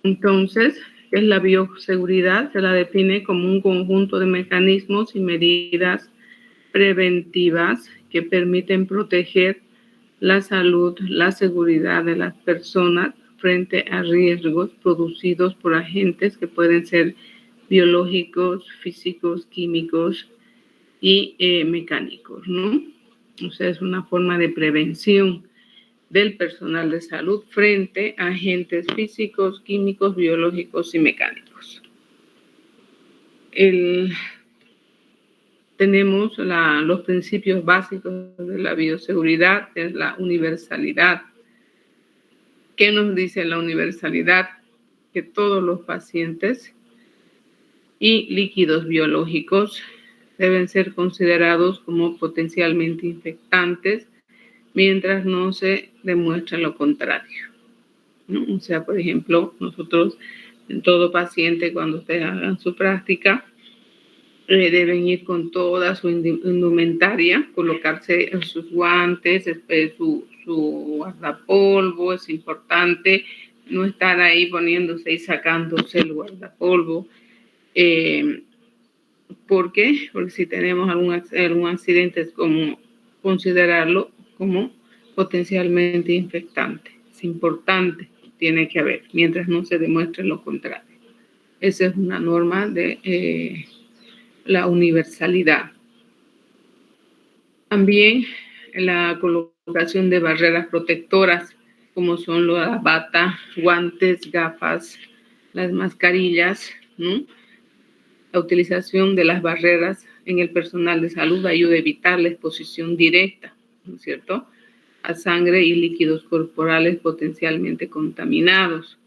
Entonces, ¿qué es la bioseguridad? Se la define como un conjunto de mecanismos y medidas preventivas que permiten proteger la salud, la seguridad de las personas frente a riesgos producidos por agentes que pueden ser biológicos, físicos, químicos y mecánicos, ¿no? O sea, es una forma de prevención del personal de salud frente a agentes físicos, químicos, biológicos y mecánicos. Tenemos los principios básicos de la bioseguridad, que es la universalidad. ¿Qué nos dice la universalidad? Que todos los pacientes y líquidos biológicos deben ser considerados como potencialmente infectantes mientras no se demuestre lo contrario, ¿no? O sea, por ejemplo, nosotros, en todo paciente, cuando ustedes hagan su práctica, deben ir con toda su indumentaria, colocarse sus guantes, su guardapolvo. Es importante no estar ahí poniéndose y sacándose el guardapolvo. ¿Por qué? Porque si tenemos algún accidente, es como considerarlo como potencialmente infectante. Es importante, tiene que haber, mientras no se demuestre lo contrario. Esa es una norma de la universalidad. También la colocación de barreras protectoras, como son la bata, guantes, gafas, las mascarillas, ¿no? La utilización de las barreras en el personal de salud ayuda a evitar la exposición directa, ¿no es cierto?, a sangre y líquidos corporales potencialmente contaminados.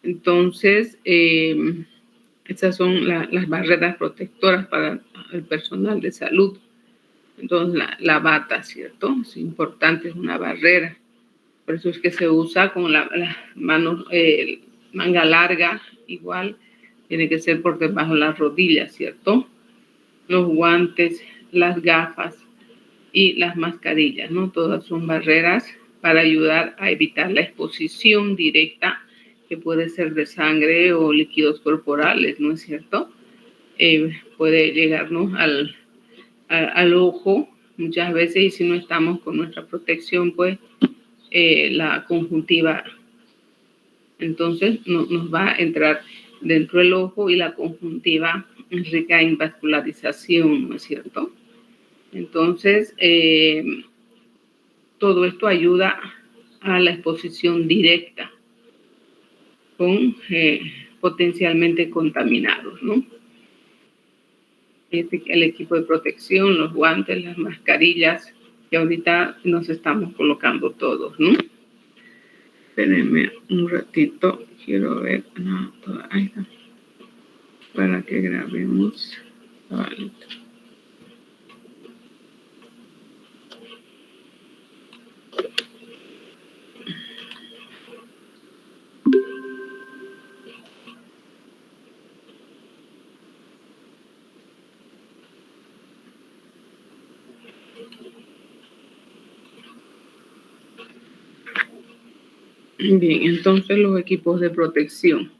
Entonces, esas son las barreras protectoras para el personal de salud. Entonces, la bata, ¿cierto? Es importante, es una barrera. Por eso es que se usa con la mano, manga larga, igual, tiene que ser por debajo de las rodillas, ¿cierto? Los guantes, las gafas y las mascarillas, ¿no? Todas son barreras para ayudar a evitar la exposición directa, que puede ser de sangre o líquidos corporales, ¿no es cierto? Puede llegarnos al ojo muchas veces, y si no estamos con nuestra protección, pues la conjuntiva, entonces nos va a entrar dentro del ojo, y la conjuntiva es rica en vascularización, ¿no es cierto? Entonces, todo esto ayuda a la exposición directa con potencialmente contaminados, ¿no? El equipo de protección, los guantes, las mascarillas, que ahorita nos estamos colocando todos, ¿no? Espérenme un ratito, quiero ver, no, ahí está, para que grabemos. Vale. Bien, entonces los equipos de protección.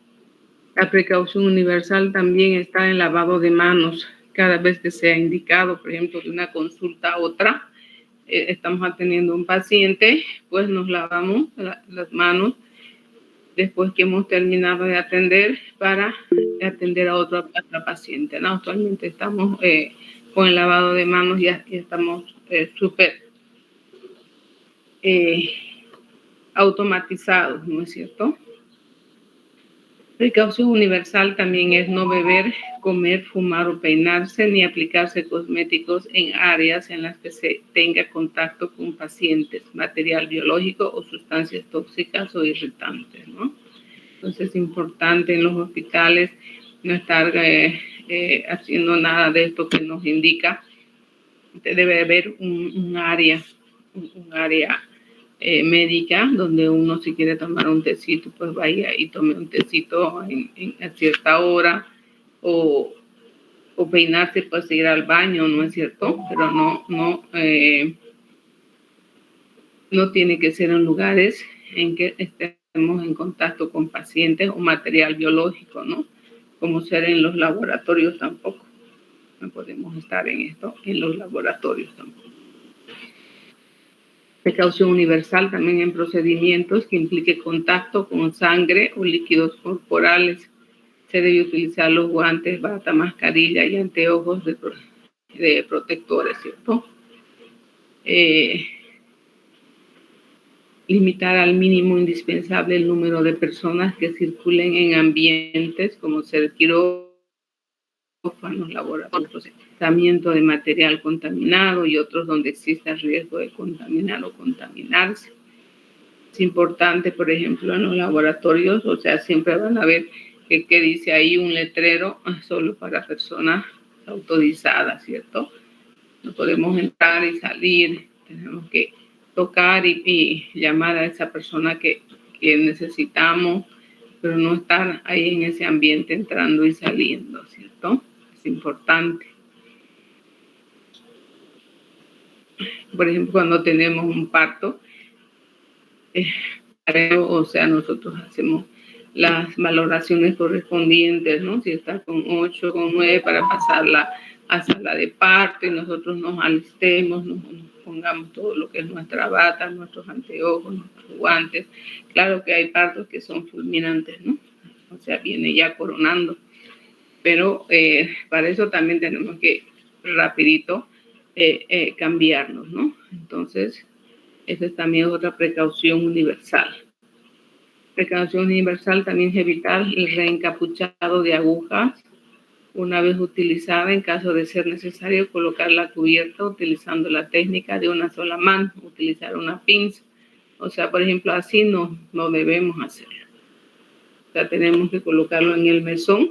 La precaución universal también está en el lavado de manos. Cada vez que sea indicado, por ejemplo, de una consulta a otra, estamos atendiendo a un paciente, pues nos lavamos las manos después que hemos terminado de atender, para atender a otra paciente, ¿no? Actualmente estamos con el lavado de manos, ya estamos súper automatizados, ¿no es cierto? Precaución universal también es no beber, comer, fumar o peinarse, ni aplicarse cosméticos en áreas en las que se tenga contacto con pacientes, material biológico o sustancias tóxicas o irritantes, ¿no? Entonces es importante en los hospitales no estar haciendo nada de esto que nos indica. Debe haber un área médica, donde uno, si quiere tomar un tecito, pues vaya y tome un tecito a cierta hora, o peinarse, pues ir al baño, ¿no es cierto? Pero no tiene que ser en lugares en que estén en contacto con pacientes o material biológico, ¿no? Como ser en los laboratorios tampoco. No podemos estar en esto, en los laboratorios tampoco. Precaución universal también en procedimientos que implique contacto con sangre o líquidos corporales. Se debe utilizar los guantes, bata, mascarilla y anteojos de protectores, ¿cierto? Limitar al mínimo indispensable el número de personas que circulen en ambientes como ser quirófanos, laboratorios, tratamiento de material contaminado y otros donde exista riesgo de contaminar o contaminarse. Es importante, por ejemplo, en los laboratorios, o sea, siempre van a ver que dice ahí un letrero solo para personas autorizadas, ¿cierto? No podemos entrar y salir, tenemos que tocar y llamar a esa persona que necesitamos, pero no estar ahí en ese ambiente entrando y saliendo, ¿cierto? Es importante. Por ejemplo, cuando tenemos un parto, o sea, nosotros hacemos las valoraciones correspondientes, ¿no? Si está con 8, con 9, para pasarla a sala de parto y nosotros nos alistemos, nos pongamos todo lo que es nuestra bata, nuestros anteojos, nuestros guantes. Claro que hay partos que son fulminantes, ¿no? O sea, viene ya coronando. Pero para eso también tenemos que rapidito cambiarnos, ¿no? Entonces, esa también es otra precaución universal. Precaución universal también es evitar el reencapuchado de agujas. Una vez utilizada, en caso de ser necesario, colocar la cubierta utilizando la técnica de una sola mano, utilizar una pinza. O sea, por ejemplo, así no debemos hacerlo. O sea, tenemos que colocarlo en el mesón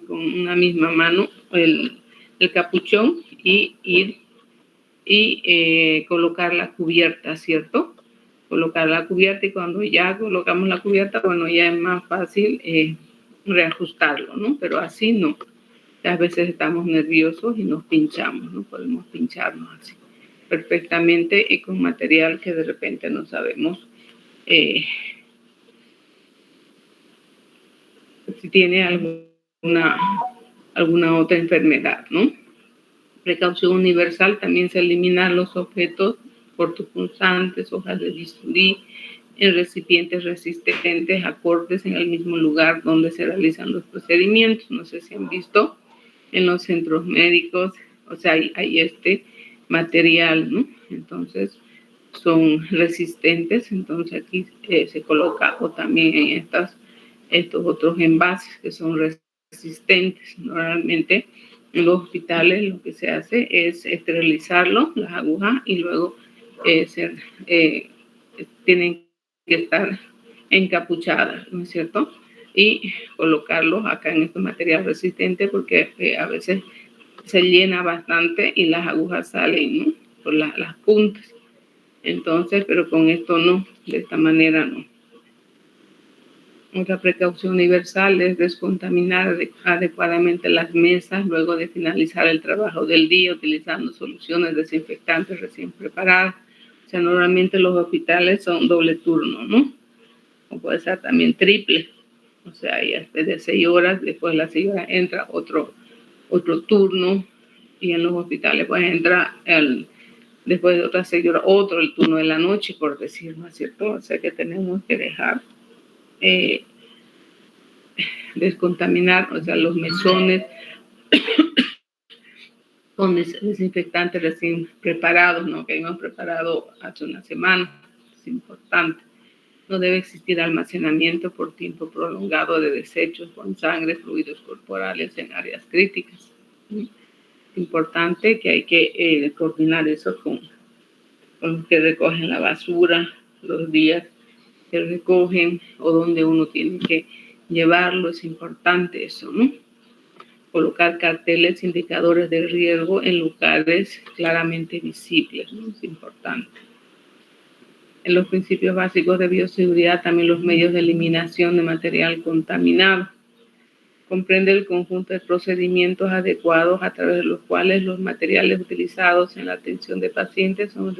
con una misma mano, el capuchón, y ir y colocar la cubierta, ¿cierto? Colocar la cubierta, y cuando ya colocamos la cubierta, bueno, ya es más fácil reajustarlo, ¿no? Pero así no. A veces estamos nerviosos y nos pinchamos, no podemos pincharnos así perfectamente y con material que de repente no sabemos si tiene alguna otra enfermedad, ¿no? Precaución universal también se eliminan los objetos cortopunzantes, hojas de bisturí, en recipientes resistentes, acordes en el mismo lugar donde se realizan los procedimientos. No sé si han visto en los centros médicos, o sea, hay este material, ¿no? Entonces, son resistentes, entonces aquí se coloca, o también en estos otros envases que son resistentes. Normalmente en los hospitales lo que se hace es esterilizarlo, las agujas, y luego tienen que estar encapuchadas, ¿no es cierto? Y colocarlos acá en este material resistente, porque a veces se llena bastante y las agujas salen, ¿no? Por las puntas. Entonces, pero con esto no, de esta manera no. Otra precaución universal es descontaminar adecuadamente las mesas luego de finalizar el trabajo del día utilizando soluciones desinfectantes recién preparadas. O sea, normalmente los hospitales son doble turno, ¿no? O puede ser también triple. O sea, y después de 6 horas, después de las 6 horas entra otro turno, y en los hospitales pues entra después de otras 6 horas el turno de la noche, por decir, ¿no es cierto? O sea que tenemos que dejar descontaminar, o sea, los mesones con desinfectantes recién preparados, ¿no? Que hemos preparado hace una semana. Es importante. No debe existir almacenamiento por tiempo prolongado de desechos con sangre, fluidos corporales en áreas críticas. Es importante que hay que coordinar eso con los que recogen la basura, los días que recogen o donde uno tiene que llevarlo. Es importante eso, ¿no? Colocar carteles indicadores de riesgo en lugares claramente visibles, ¿no? Es importante. En los principios básicos de bioseguridad, también los medios de eliminación de material contaminado. Comprende el conjunto de procedimientos adecuados a través de los cuales los materiales utilizados en la atención de pacientes son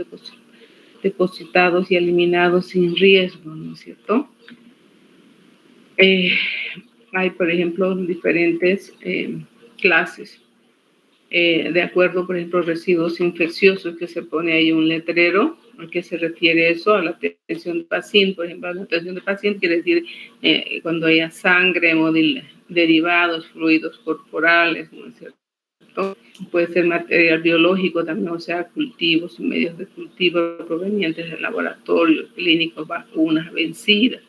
depositados y eliminados sin riesgo, ¿no es cierto? Hay, por ejemplo, diferentes clases. De acuerdo, por ejemplo, residuos infecciosos, que se pone ahí un letrero. ¿A qué se refiere eso? A la atención del paciente. Por ejemplo, a la atención del paciente quiere decir cuando haya sangre o derivados, fluidos corporales, ¿no es cierto? Puede ser material biológico también, o sea, cultivos y medios de cultivo provenientes de laboratorios clínicos, vacunas vencidas,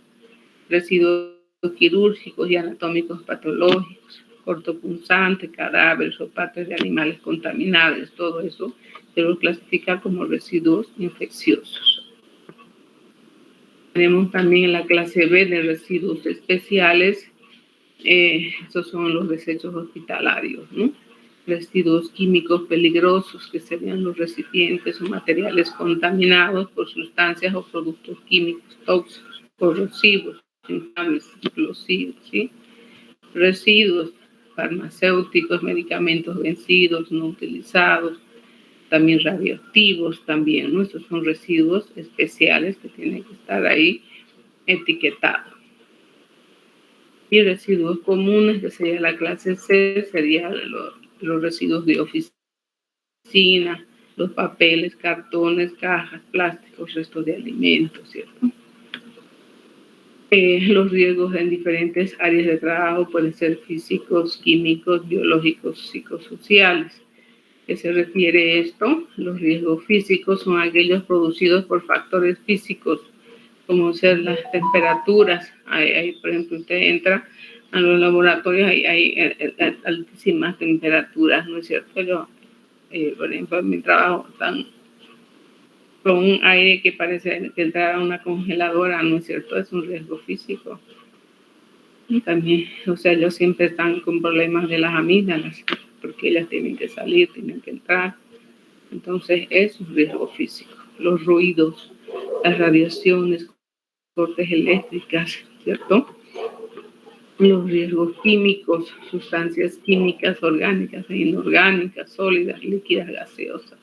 residuos quirúrgicos y anatómicos patológicos, cortopunzantes, cadáveres o partes de animales contaminados. Todo eso se lo clasifica como residuos infecciosos. Tenemos también la clase B de residuos especiales. Estos son los desechos hospitalarios, ¿no? Residuos químicos peligrosos, que serían los recipientes o materiales contaminados por sustancias o productos químicos tóxicos, corrosivos, inflamables, explosivos, ¿sí? Residuos farmacéuticos, medicamentos vencidos, no utilizados, también radioactivos, también, ¿no? Estos son residuos especiales que tienen que estar ahí etiquetados. Y residuos comunes, que sería la clase C, serían los residuos de oficina, los papeles, cartones, cajas, plásticos, restos de alimentos, ¿cierto? Los riesgos en diferentes áreas de trabajo pueden ser físicos, químicos, biológicos, psicosociales. ¿Qué se refiere a esto? Los riesgos físicos son aquellos producidos por factores físicos, como ser las temperaturas. Por ejemplo, usted entra a los laboratorios, hay altísimas temperaturas, ¿no es cierto? Yo, por ejemplo, en mi trabajo están con un aire que parece que entrar a una congeladora, ¿no es cierto? Es un riesgo físico. Y también, o sea, ellos siempre están con problemas de las amígdalas, porque ellas tienen que salir, tienen que entrar. Entonces, es un riesgo físico. Los ruidos, las radiaciones, cortes eléctricas, ¿cierto? Los riesgos químicos, sustancias químicas orgánicas e inorgánicas, sólidas, líquidas, gaseosas.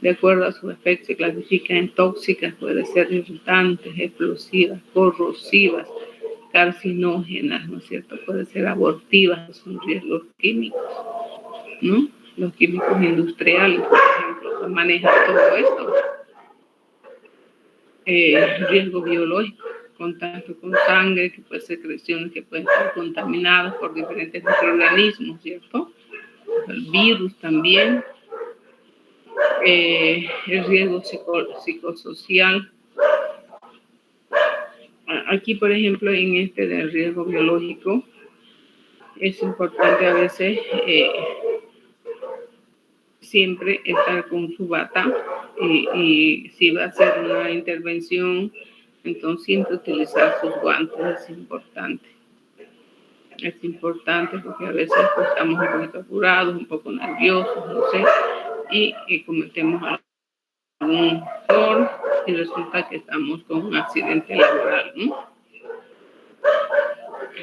De acuerdo a su efecto, se clasifican en tóxicas, pueden ser irritantes, explosivas, corrosivas, carcinógenas, ¿no es cierto? Pueden ser abortivas, son riesgos químicos, ¿no? Los químicos industriales, por ejemplo, manejan todo esto. Riesgo biológico, contacto con sangre, que puede ser secreciones que pueden estar contaminadas por diferentes microorganismos, ¿cierto? El virus también. El riesgo psicosocial. Aquí, por ejemplo, en este del riesgo biológico, es importante a veces siempre estar con su bata y si va a hacer una intervención, entonces siempre utilizar sus guantes es importante. Es importante porque a veces pues, estamos un poquito apurados, un poco nerviosos, no sé, y cometemos algún error y resulta que estamos con un accidente laboral, ¿no?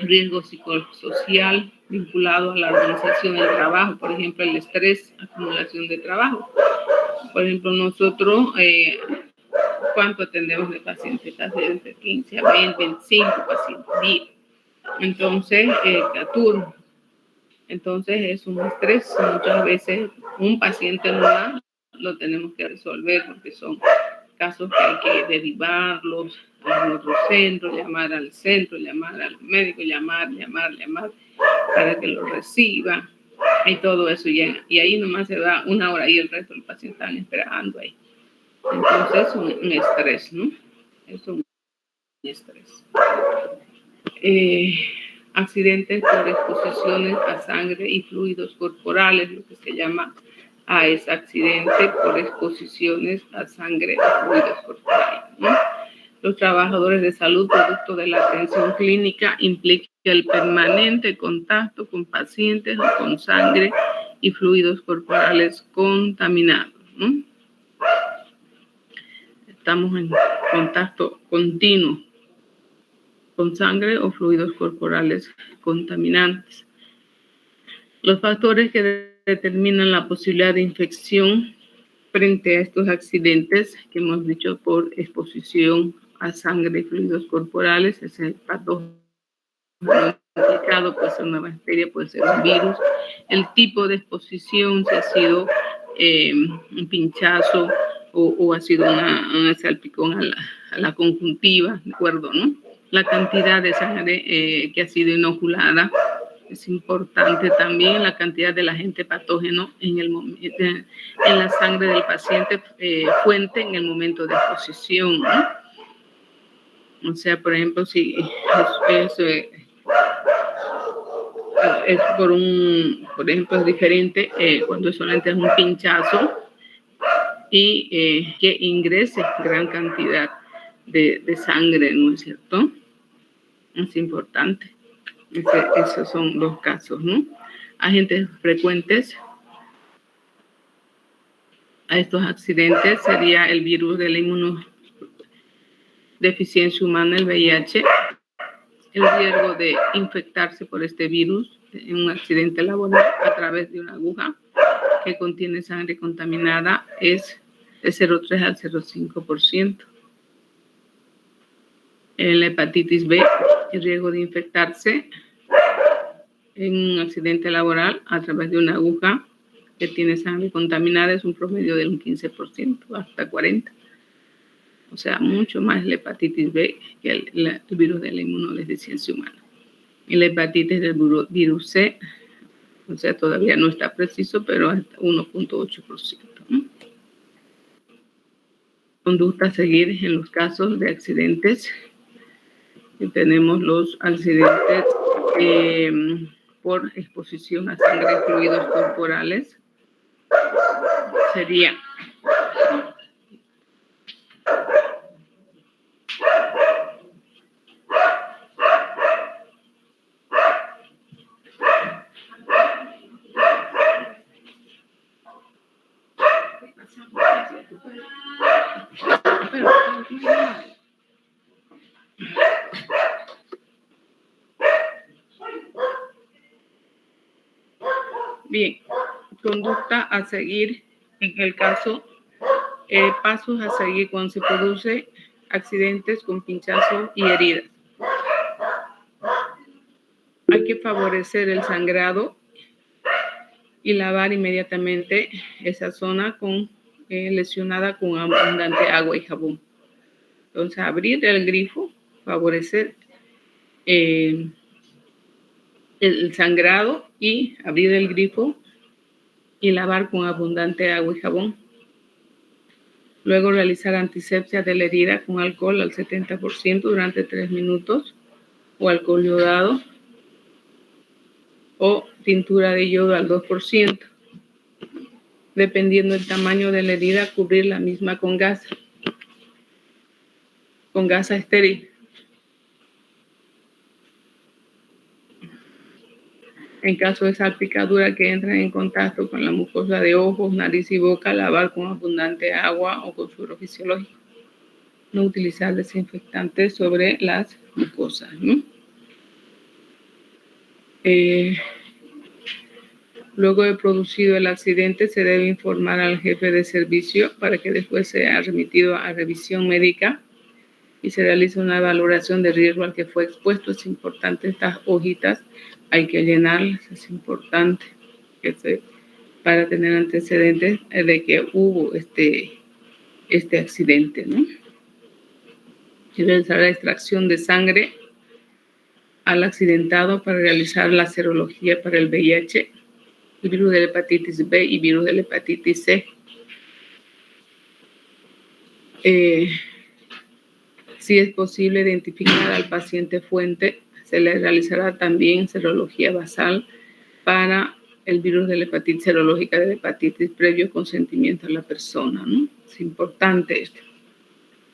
Riesgo psicosocial vinculado a la organización del trabajo, por ejemplo, el estrés, acumulación de trabajo. Por ejemplo, nosotros, ¿cuánto atendemos de pacientes? Casi entre 15 a 20, 25 pacientes día. Entonces, turno. Entonces, es un estrés. Muchas veces un paciente no da, lo tenemos que resolver porque son casos que hay que derivarlos a otro centro, llamar al centro, llamar al médico, llamar, para que lo reciba y todo eso. Y ahí nomás se da una hora y el resto del paciente están esperando ahí. Entonces es un estrés, ¿no? Es un estrés. Accidentes por exposiciones a sangre y fluidos corporales, lo que se llama AES, accidente por exposiciones a sangre y fluidos corporales, ¿no? Los trabajadores de salud, producto de la atención clínica, implica el permanente contacto con pacientes o con sangre y fluidos corporales contaminados, ¿no? Estamos en contacto continuo con sangre o fluidos corporales contaminantes. Los factores que determinan la posibilidad de infección frente a estos accidentes que hemos dicho por exposición a sangre y fluidos corporales es el patógeno indicado, puede ser una bacteria, puede ser un virus, el tipo de exposición, si ha sido un pinchazo o ha sido una salpicón a la conjuntiva, ¿de acuerdo? ¿No? La cantidad de sangre que ha sido inoculada. Es importante también la cantidad del agente patógeno en la sangre del paciente fuente en el momento de exposición, ¿no? O sea, por ejemplo, si es por ejemplo, es diferente cuando solamente es un pinchazo y que ingrese gran cantidad de sangre, ¿no es cierto? Es importante. Esos son los casos, ¿no? Agentes frecuentes a estos accidentes sería el virus de la inmunodeficiencia humana, el VIH, el riesgo de infectarse por este virus en un accidente laboral a través de una aguja que contiene sangre contaminada es de 0,3 al 0,5%. La hepatitis B, el riesgo de infectarse en un accidente laboral a través de una aguja que tiene sangre contaminada es un promedio de un 15% hasta 40%. O sea, mucho más la hepatitis B que el virus de la inmunodeficiencia humana. Y la hepatitis del virus C, o sea, todavía no está preciso, pero hasta 1,8%. ¿No? Conducta a seguir en los casos de accidentes. Y tenemos los accidentes por exposición a sangre y fluidos corporales. Sería bien, conducta a seguir en el caso, pasos a seguir cuando se produce accidentes con pinchazos y heridas. Hay que favorecer el sangrado y lavar inmediatamente esa zona lesionada con abundante agua y jabón. Entonces, abrir el grifo, favorecer el sangrado y abrir el grifo y lavar con abundante agua y jabón. Luego realizar antisepsia de la herida con alcohol al 70% durante 3 minutos o alcohol iodado o tintura de yodo al 2%. Dependiendo del tamaño de la herida, cubrir la misma con gasa estéril. En caso de salpicadura que entren en contacto con la mucosa de ojos, nariz y boca, lavar con abundante agua o con suero fisiológico. No utilizar desinfectantes sobre las mucosas, ¿no? Luego de producido el accidente, se debe informar al jefe de servicio para que después sea remitido a revisión médica y se realiza una valoración de riesgo al que fue expuesto. Es importante estas hojitas, hay que llenarlas, es importante para tener antecedentes de que hubo este accidente, ¿no? Y realizar la extracción de sangre al accidentado para realizar la serología para el VIH, el virus de la hepatitis B y virus de la hepatitis C. Si es posible identificar al paciente fuente, se le realizará también serología basal para el virus de la hepatitis serológica de la hepatitis previo consentimiento de la persona, ¿no? Es importante esto.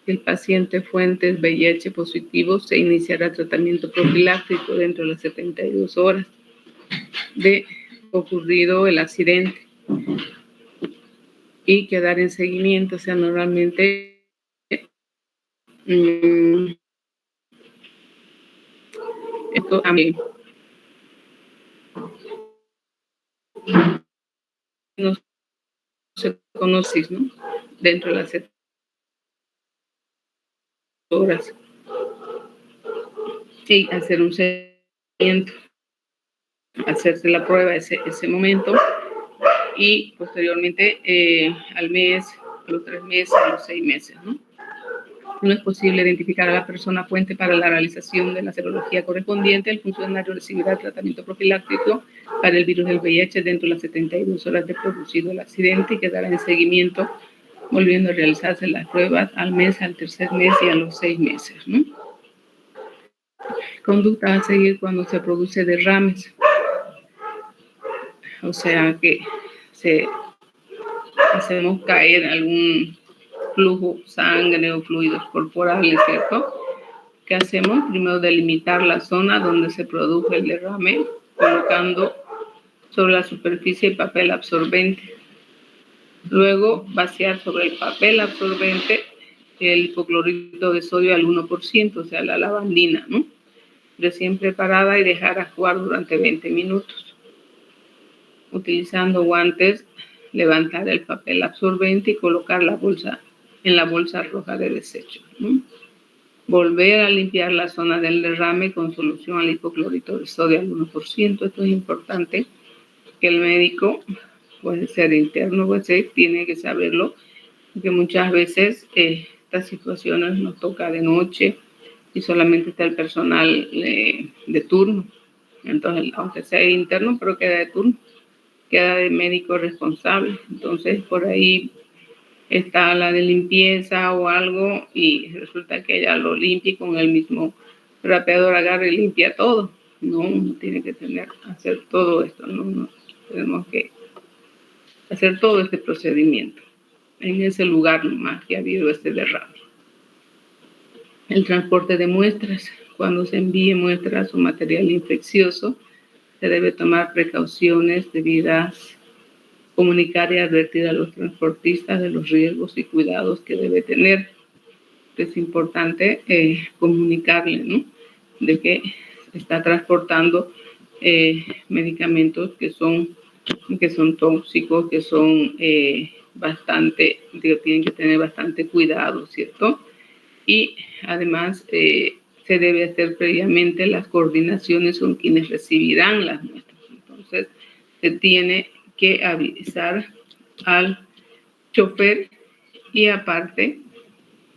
El paciente fuente es VIH positivo, se iniciará tratamiento profiláctico dentro de las 72 horas de ocurrido el accidente y quedar en seguimiento. O sea, normalmente esto también no se conoce, ¿no? Dentro de las 7 horas y hacer un hacerse la prueba ese momento y posteriormente al mes, a los 3 meses, a los 6 meses, ¿no? No es posible identificar a la persona fuente para la realización de la serología correspondiente. El funcionario recibirá el tratamiento profiláctico para el virus del VIH dentro de las 72 horas de producido el accidente y quedará en seguimiento, volviendo a realizarse las pruebas al mes, al tercer mes y a los 6 meses, ¿no? Conducta a seguir cuando se produce derrames. O sea que hacemos caer algún flujo, sangre o fluidos corporales, ¿cierto? ¿Qué hacemos? Primero delimitar la zona donde se produjo el derrame, colocando sobre la superficie papel absorbente. Luego vaciar sobre el papel absorbente el hipoclorito de sodio al 1%, o sea, la lavandina, ¿no? Recién preparada y dejar actuar durante 20 minutos. Utilizando guantes, levantar el papel absorbente y colocar la bolsa en la bolsa roja de desecho, ¿no? Volver a limpiar la zona del derrame con solución al hipoclorito de sodio al 1%. Esto es importante que el médico, puede ser interno, puede ser, tiene que saberlo, porque muchas veces estas situaciones nos toca de noche y solamente está el personal de turno. Entonces, aunque sea interno, pero queda de turno, queda de médico responsable. Entonces, por ahí está la de limpieza o algo y resulta que ella lo limpia y con el mismo trapeador agarra y limpia todo. No, uno tiene que hacer todo esto, no tenemos que hacer todo este procedimiento en ese lugar nomás que ha habido este derrame. El transporte de muestras. Cuando se envíe muestras o material infeccioso, se debe tomar precauciones debidas, comunicar y advertir a los transportistas de los riesgos y cuidados que debe tener. Es importante comunicarle, ¿no?, de que está transportando medicamentos que son tóxicos, que son tienen que tener bastante cuidado, ¿cierto? Y además se debe hacer previamente las coordinaciones con quienes recibirán las muestras. Entonces, se tiene que avisar al chofer y aparte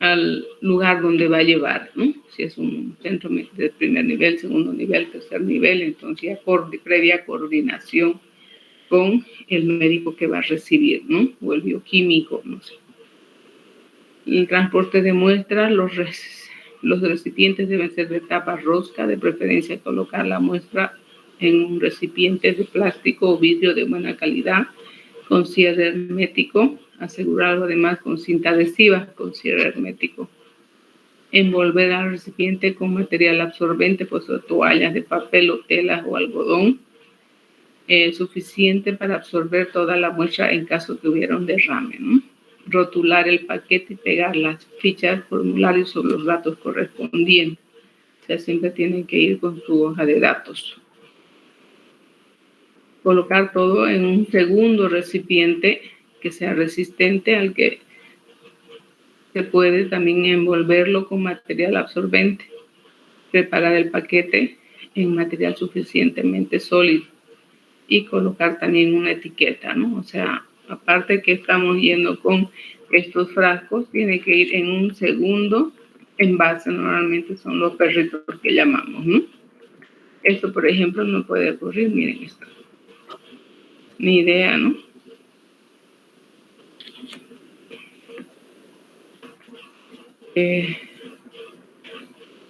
al lugar donde va a llevar, ¿no? Si es un centro de primer nivel, segundo nivel, tercer nivel, entonces ya previa coordinación con el médico que va a recibir, ¿no? O el bioquímico, no sé. El transporte de muestras, los recipientes deben ser de tapa rosca, de preferencia colocar la muestra en un recipiente de plástico o vidrio de buena calidad, con cierre hermético, asegurarlo además con cinta adhesiva, con cierre hermético. Envolver al recipiente con material absorbente, pues toallas de papel o telas o algodón, suficiente para absorber toda la muestra en caso que hubiera un derrame, ¿no? Rotular el paquete y pegar las fichas, formularios sobre los datos correspondientes. O sea, siempre tienen que ir con su hoja de datos. Colocar todo en un segundo recipiente que sea resistente, al que se puede también envolverlo con material absorbente. Preparar el paquete en material suficientemente sólido y colocar también una etiqueta, ¿no? O sea, aparte que estamos yendo con estos frascos, tiene que ir en un segundo envase, normalmente son los perritos que llamamos, ¿no? Esto, por ejemplo, no puede ocurrir, miren esto. Ni idea, ¿no?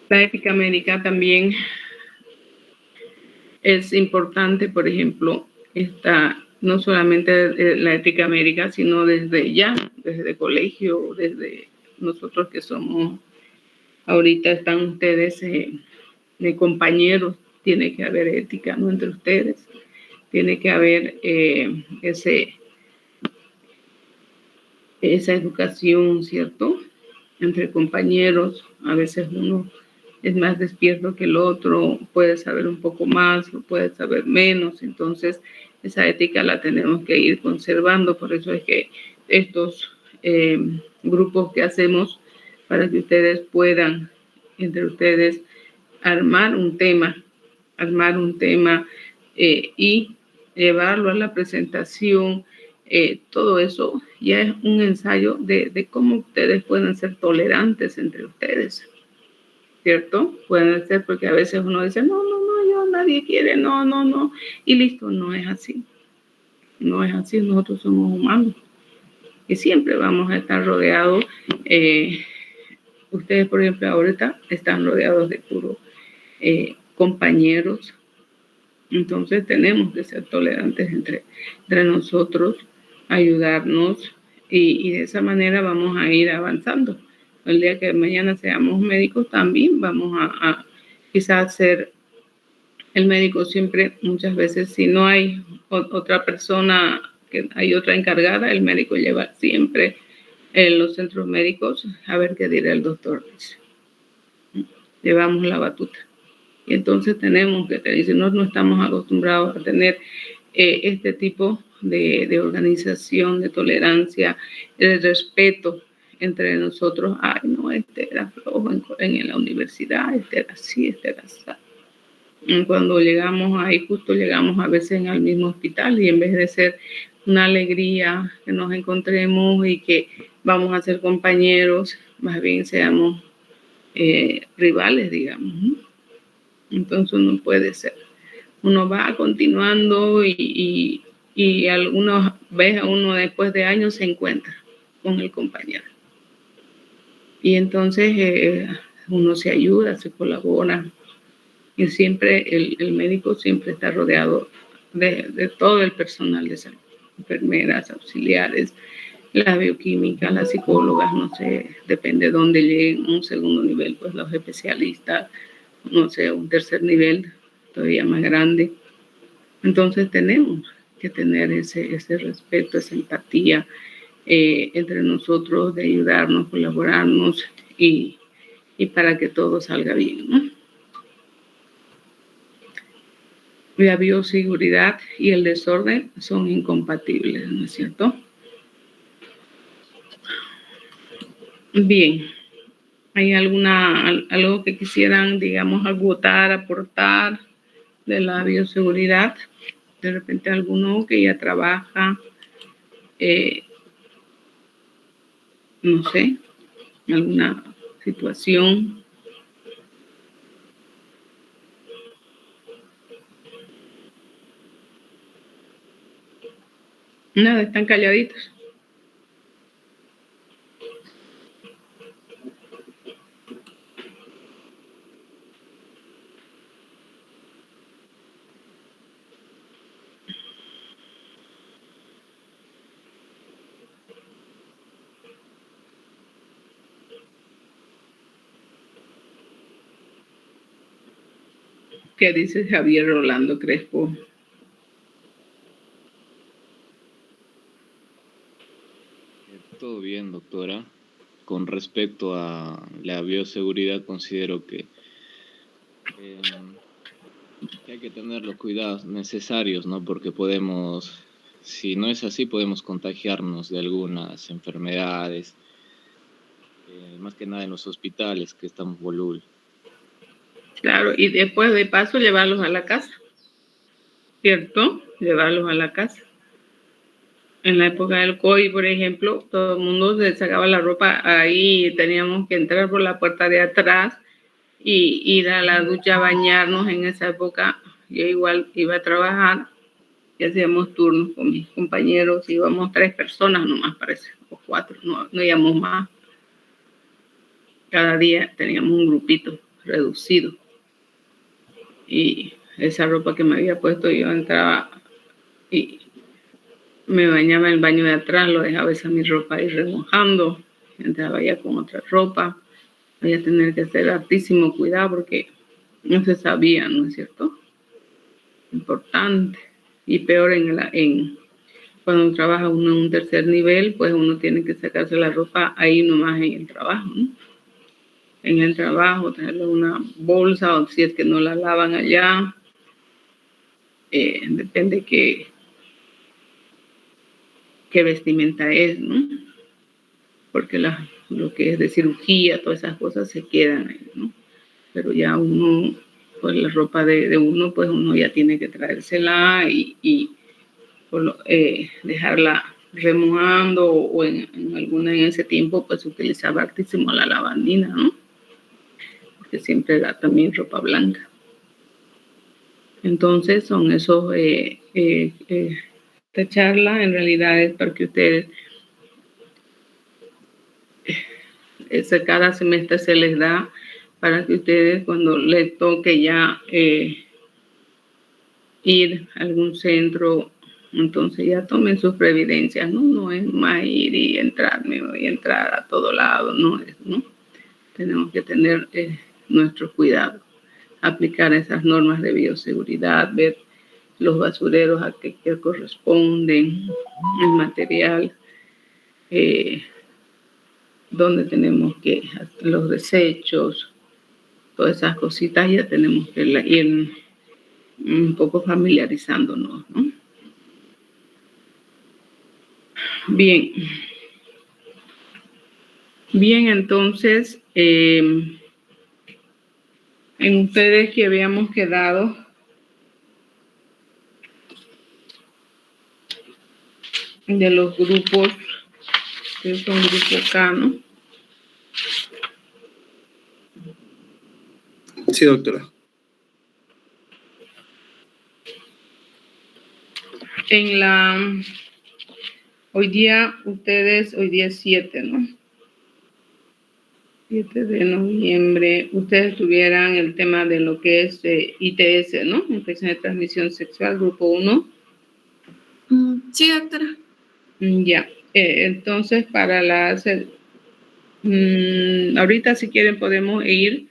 La ética médica también es importante, por ejemplo, no solamente la ética médica, sino desde colegio, desde nosotros que somos, ahorita están ustedes de compañeros, tiene que haber ética, ¿no?, entre ustedes, tiene que haber esa educación, ¿cierto?, entre compañeros. A veces uno es más despierto que el otro, puede saber un poco más o puede saber menos, entonces esa ética la tenemos que ir conservando. Por eso es que estos grupos que hacemos, para que ustedes puedan, entre ustedes, armar un tema armar un tema y llevarlo a la presentación, todo eso ya es un ensayo de cómo ustedes pueden ser tolerantes entre ustedes, ¿cierto? Pueden ser, porque a veces uno dice, no, yo nadie quiere, no, y listo, no es así. No es así, nosotros somos humanos y siempre vamos a estar rodeados. Ustedes, por ejemplo, ahorita están rodeados de puros compañeros, entonces tenemos que ser tolerantes entre nosotros, ayudarnos y de esa manera vamos a ir avanzando. El día que mañana seamos médicos también vamos a quizás ser el médico siempre, muchas veces, si no hay otra persona, que hay otra encargada, el médico lleva siempre en los centros médicos a ver qué dirá el doctor. Llevamos la batuta. Y entonces tenemos que tener, si no estamos acostumbrados a tener este tipo de organización, de tolerancia, de respeto entre nosotros. Ay, no, este era flojo en la universidad, este era así, este era así. Cuando llegamos ahí, justo llegamos a veces al mismo hospital y en vez de ser una alegría que nos encontremos y que vamos a ser compañeros, más bien seamos rivales, digamos, ¿no? Entonces no puede ser. Uno va continuando y algunas veces uno después de años se encuentra con el compañero. Y entonces uno se ayuda, se colabora. Y siempre el médico siempre está rodeado de todo el personal de salud, enfermeras, auxiliares, la bioquímica, las psicólogas, no sé, depende de dónde lleguen, un segundo nivel, pues los especialistas, no sé, un tercer nivel todavía más grande. Entonces tenemos que tener ese respeto, esa empatía entre nosotros, de ayudarnos, colaborarnos y para que todo salga bien, ¿no? La bioseguridad y el desorden son incompatibles, ¿no es cierto? Bien, ¿hay algo que quisieran, digamos, agotar, aportar de la bioseguridad? De repente alguno que ya trabaja, no sé, alguna situación. Nada, están calladitos. ¿Qué dice Javier Rolando Crespo? Todo bien, doctora. Con respecto a la bioseguridad, considero que hay que tener los cuidados necesarios, ¿no? Porque podemos, si no es así, podemos contagiarnos de algunas enfermedades, más que nada en los hospitales que estamos volubles. Claro, y después de paso llevarlos a la casa, ¿cierto? Llevarlos a la casa. En la época del COVID, por ejemplo, todo el mundo se sacaba la ropa ahí, teníamos que entrar por la puerta de atrás y ir a la ducha a bañarnos. En esa época yo igual iba a trabajar y hacíamos turnos con mis compañeros, íbamos 3 personas nomás, parece, o 4, no íbamos más. Cada día teníamos un grupito reducido y esa ropa que me había puesto yo entraba y me bañaba en el baño de atrás, lo dejaba esa mi ropa ahí remojando, entraba ya con otra ropa. Voy a tener que hacer altísimo cuidado porque no se sabía, ¿no es cierto? Importante. Y peor cuando trabaja uno en un tercer nivel, pues uno tiene que sacarse la ropa ahí nomás en el trabajo, ¿no? En el trabajo, traerle una bolsa, o si es que no la lavan allá, depende qué vestimenta es, ¿no? Porque lo que es de cirugía, todas esas cosas se quedan ahí, ¿no? Pero ya uno pues la ropa de uno, pues uno ya tiene que traérsela y dejarla remojando o en ese tiempo pues utilizaba hartísimo la lavandina, ¿no? Porque siempre da también ropa blanca. Entonces son esos, esta charla en realidad es para que ustedes, cada semestre se les da para que ustedes cuando les toque ya ir a algún centro, entonces ya tomen sus previdencias, ¿no? No es más ir y entrar, me voy a entrar a todo lado, no es, ¿no? Tenemos que tener nuestro cuidado, aplicar esas normas de bioseguridad, ver los basureros a qué corresponden, el material, donde tenemos que los desechos, todas esas cositas ya tenemos que ir un poco familiarizándonos, ¿no? Bien. Bien, entonces, en ustedes que habíamos quedado, de los grupos, que son grupo K, ¿no? Sí, doctora. Hoy día es 7, ¿no? 7 de noviembre, ustedes tuvieran el tema de lo que es ITS, ¿no? Infección de transmisión sexual, grupo 1. Sí, doctora. Ya, entonces ahorita si quieren podemos ir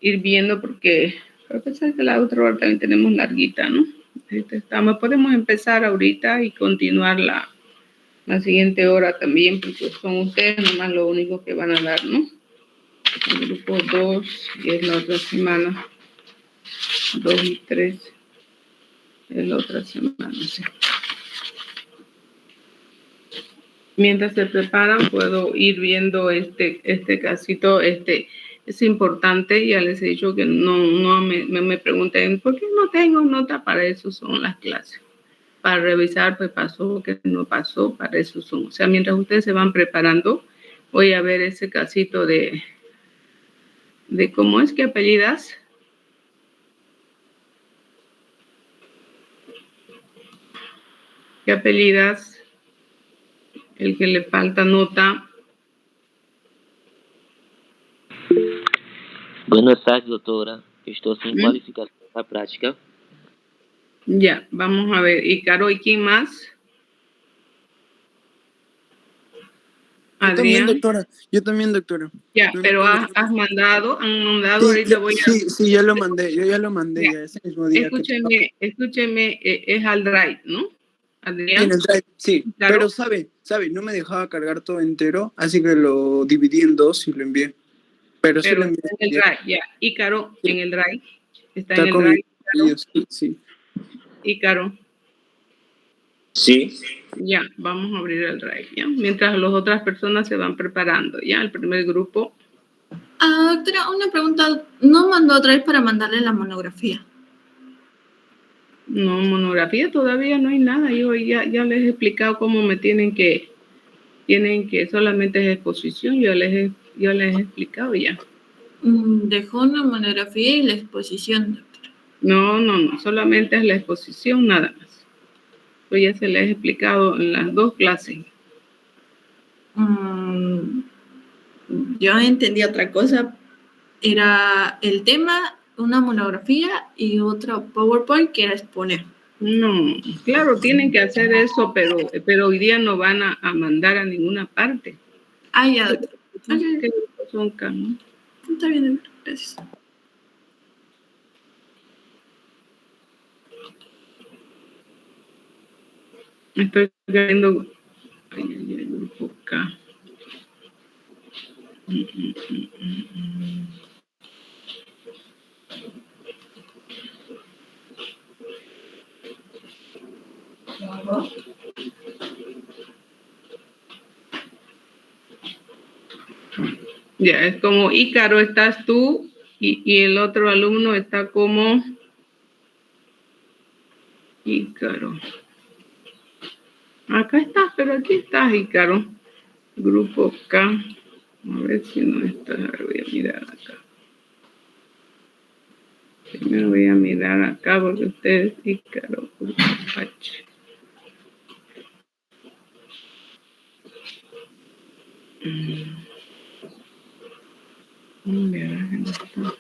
viendo porque a pesar que la otra hora también tenemos larguita, ¿no? Podemos empezar ahorita y continuar la siguiente hora también, porque son ustedes nomás lo único que van a dar, ¿no? El grupo 2 y es la otra semana, 2 y 3 es la otra semana, sí. Mientras se preparan, puedo ir viendo este casito. Es importante, ya les he dicho que no me pregunten, ¿por qué no tengo nota? Para eso son las clases. Para revisar, pues pasó, que no pasó, para eso son. O sea, mientras ustedes se van preparando, voy a ver ese casito de ¿cómo es que apellidas? ¿Qué apellidas? El que le falta nota. Buenas tardes, doutora. Estou sem qualificação para a prática. Ya, vamos a ver. ¿Y Caro, y quién más? Adrián. Yo también, doctora. Ya, pero han mandado, Sí, ahorita voy a... Sí, yo ya lo mandé, Ya. ya ese mismo día. Escúcheme, es al drive, ¿no? Adrián. Sí, en el drive, sí, Claro. pero sabe, no me dejaba cargar todo entero, así que lo dividí en 2 y lo envié. Pero sí lo envié. En el drive, ya. Y Caro, sí. En el drive. Está en el con drive. Sí. Y Caro. Sí. Ya, vamos a abrir el drive, ¿ya? Mientras las otras personas se van preparando, ¿ya? El primer grupo. Doctora, una pregunta. ¿No mandó otra vez para mandarle la monografía? No, monografía todavía no hay nada. Yo ya les he explicado cómo me tienen que solamente es exposición. Yo les he explicado ya. Dejó una monografía y la exposición, doctora. No, solamente es la exposición nada más. Pues ya se les he explicado en las 2 clases. Yo entendí otra cosa. Era el tema, una monografía y otro PowerPoint que era exponer. No, claro, tienen que hacer eso, pero hoy día no van a mandar a ninguna parte. Ya, doctora. Son canos. Está bien, gracias. Estoy viendo el grupo K. Ya, es como Ícaro, estás tú, Y el otro alumno está como Ícaro. Acá estás, pero aquí estás, Ícaro. Grupo K. A ver si no estás. A ver, voy a mirar acá. Primero voy a mirar acá porque usted es Ícaro. Grupo H. Mira, no está.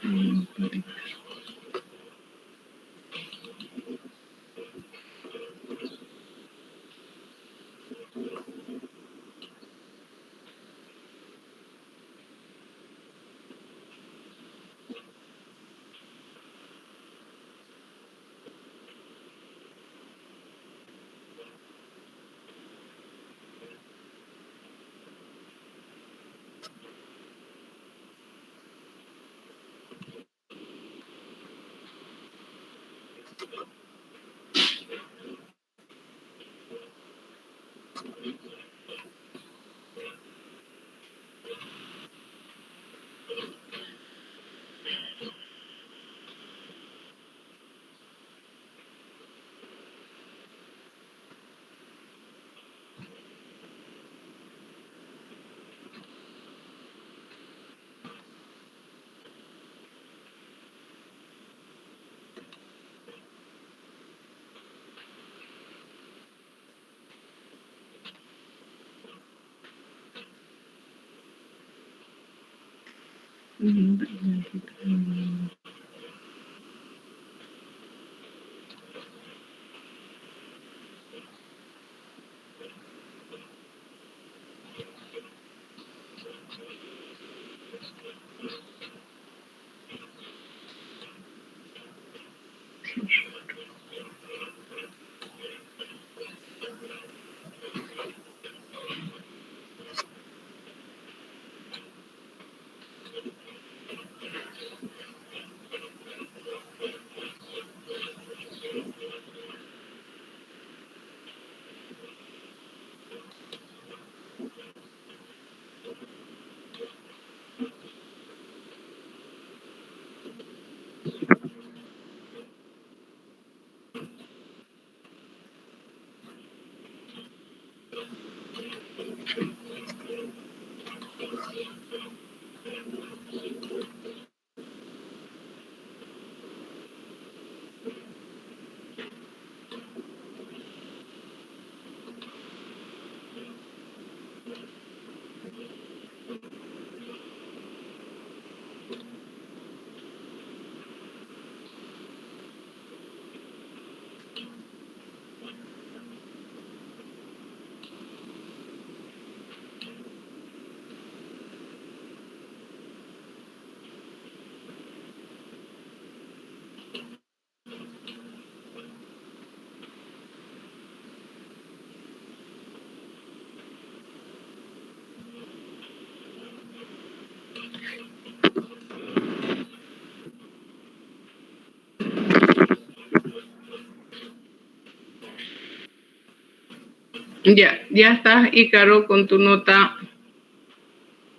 Ya estás, Ícaro, con tu nota.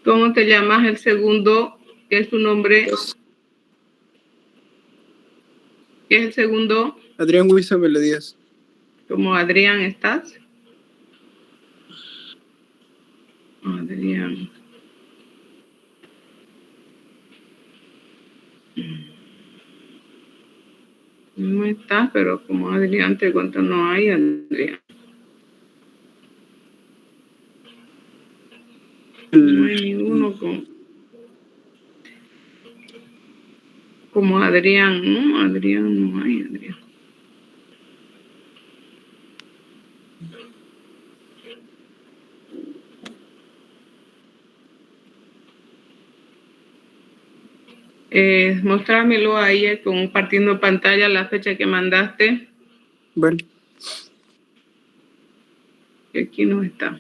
¿Cómo te llamas el segundo? ¿Qué es tu nombre? ¿Qué es el segundo? Adrián Huiza Melodías. ¿Como Adrián estás? Adrián. No estás, pero como Adrián te cuento, no hay Adrián. No hay ninguno como Adrián, ¿no? Adrián, no hay Adrián. Mostrámelo ahí compartiendo pantalla la fecha que mandaste. Vale. Que aquí no está.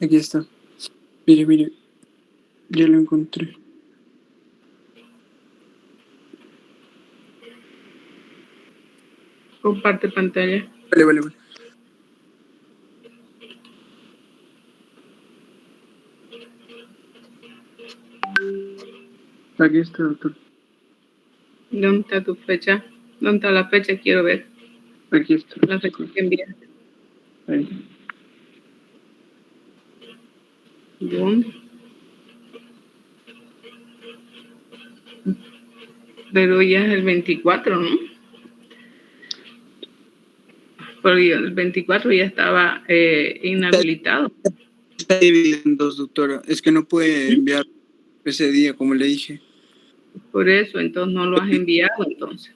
Aquí está. Mire. Ya lo encontré. Comparte pantalla. Vale. Aquí está, doctor. ¿Dónde está tu fecha? ¿Dónde está la fecha? Quiero ver Aquí está. la fecha que enviaste. Ahí. ¿Dónde? Pero ya es el 24, ¿no? Porque el 24 ya estaba inhabilitado. Está dividido en dos, doctora. Es que no puede enviar ese día, como le dije. Por eso, entonces no lo has enviado, entonces.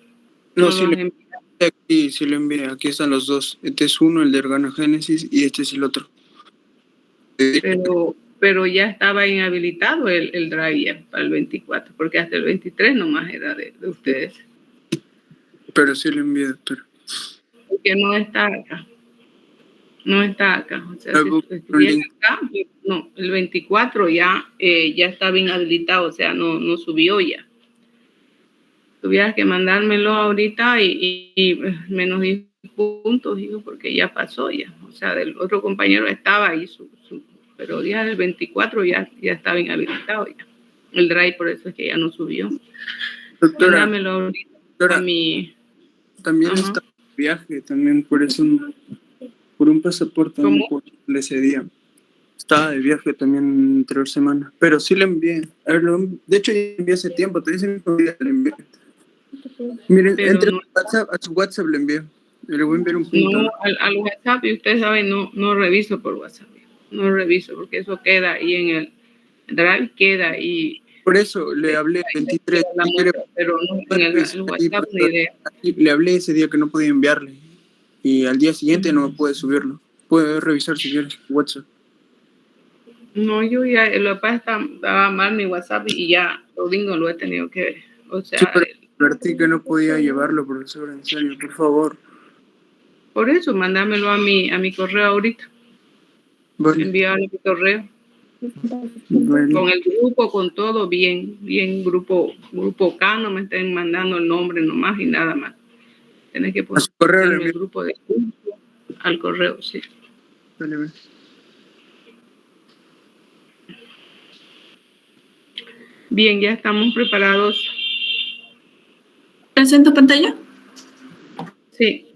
No, No sí lo lo has enviado. aquí, sí lo envié. Aquí están los dos. Este es uno, el de Organogénesis, y este es el otro. Pero ya estaba inhabilitado el drive para el 24, porque hasta el 23 nomás era de ustedes. Pero sí lo envié, doctora. Porque no está acá. No está acá. O sea, Algo si estuviera acá, no, el 24 ya estaba inhabilitado, o sea, no subió ya. Tuvieras que mandármelo ahorita y menos 10 puntos, digo, porque ya pasó ya. O sea, del otro compañero estaba ahí, pero ya del 24 ya estaba inhabilitado ya. El drive, por eso es que ya no subió. Doctora, Mándamelo ahorita doctora, a mi... también Ajá. está de viaje, también por eso, por un pasaporte ¿Cómo? no le cedía. Estaba de viaje también anterior semana, pero sí le envié. A ver, de hecho, ya envié hace tiempo, todavía se me olvidó que le envié. Miren, Pero entre no, a su WhatsApp le envié. Le voy a enviar un punto. no al WhatsApp, y ustedes saben, no reviso por WhatsApp. No reviso, porque eso queda ahí en el drive, queda ahí. Por eso le hablé el 23. Pero no en el WhatsApp ni idea. Le hablé ese día que no podía enviarle. Y al día siguiente no me puede subirlo. Puede revisar si quieres WhatsApp. No, yo ya, lo que pasa estaba mal mi WhatsApp y ya domingo lo he tenido que ver. O sea, Sí, pero advertí que no podía llevarlo, profesor, en serio, por favor. por eso, mándamelo a mi correo ahorita. Vale. Envíalo a mi correo. Bueno. Con el grupo, con todo, bien, grupo K, no me estén mandando el nombre nomás y nada más. Tienes que A su correo le ponerme el envío. grupo de grupo al correo, sí. Dale, ve. Bien, ya estamos preparados. ¿Presento pantalla? Sí.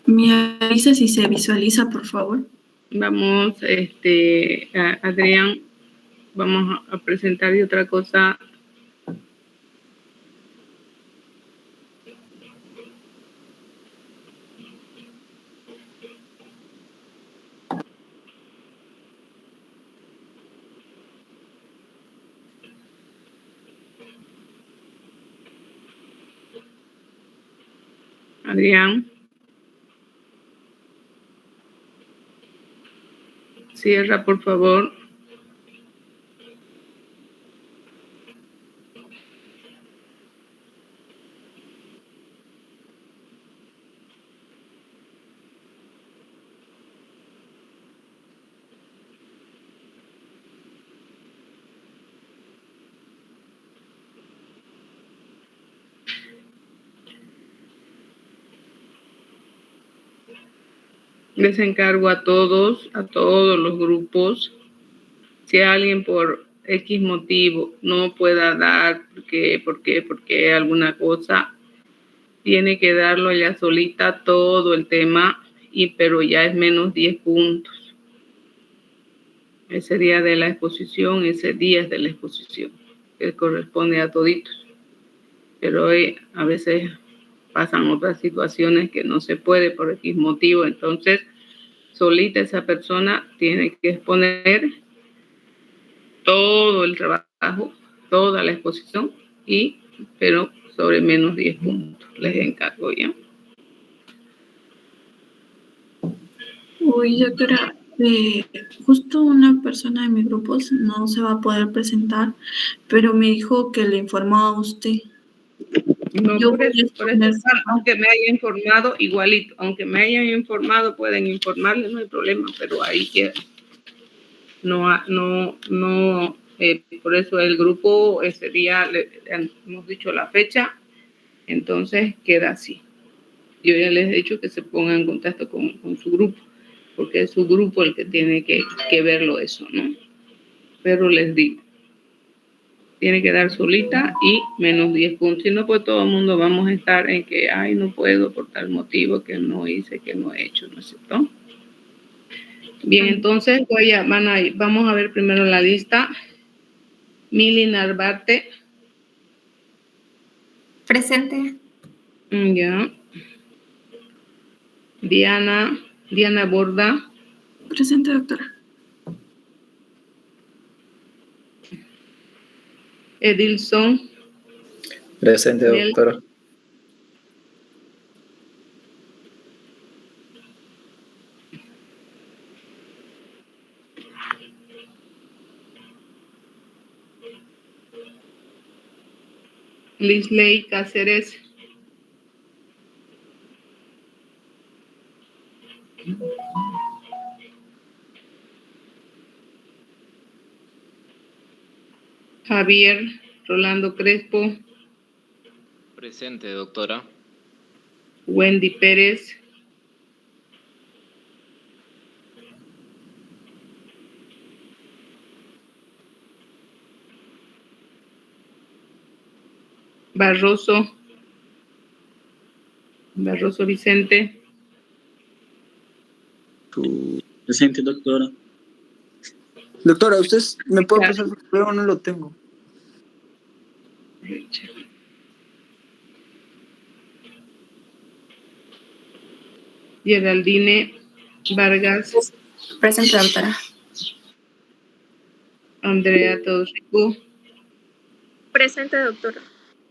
Me avisa si se visualiza, por favor. Vamos, Adrián, vamos a presentar y otra cosa. Adrián. Cierra, por favor. Les encargo a todos los grupos, si alguien por X motivo no pueda dar, porque alguna cosa, tiene que darlo ella solita todo el tema, pero ya es menos 10 puntos. Ese día de la exposición, ese día es de la exposición, que corresponde a toditos. Pero hoy a veces pasan otras situaciones que no se puede por X motivo, entonces solita esa persona tiene que exponer todo el trabajo, toda la exposición, pero sobre menos 10 puntos. Les encargo ya. Uy, doctora, justo una persona de mi grupo no se va a poder presentar, pero me dijo que le informaba a usted. No, Yo por voy a eso, exponer. aunque me haya informado, igualito, aunque me hayan informado, pueden informarle, no hay problema, pero ahí queda. Por eso el grupo ese día, hemos dicho la fecha, entonces queda así. Yo ya les he dicho que se pongan en contacto con su grupo, porque es su grupo el que tiene que verlo eso, ¿no? Pero les digo, tiene que dar solita y menos 10 puntos. Si no, pues todo el mundo vamos a estar en que, ay, no puedo por tal motivo, que no hice, que no he hecho, ¿no es cierto? Bien, entonces vamos a ver primero la lista. Mili Narvarte. Presente. Ya. Diana Borda. Presente, doctora. Edilson. Presente, doctora. Lisley Cáceres. Javier Rolando Crespo. Presente, doctora. Wendy Pérez. Barroso Vicente. Presente, doctora. Doctora, ¿usted me puede pasar su correo o no lo tengo? Geraldine Vargas. Presente, doctora. Andrea Todrico. Presente, doctora.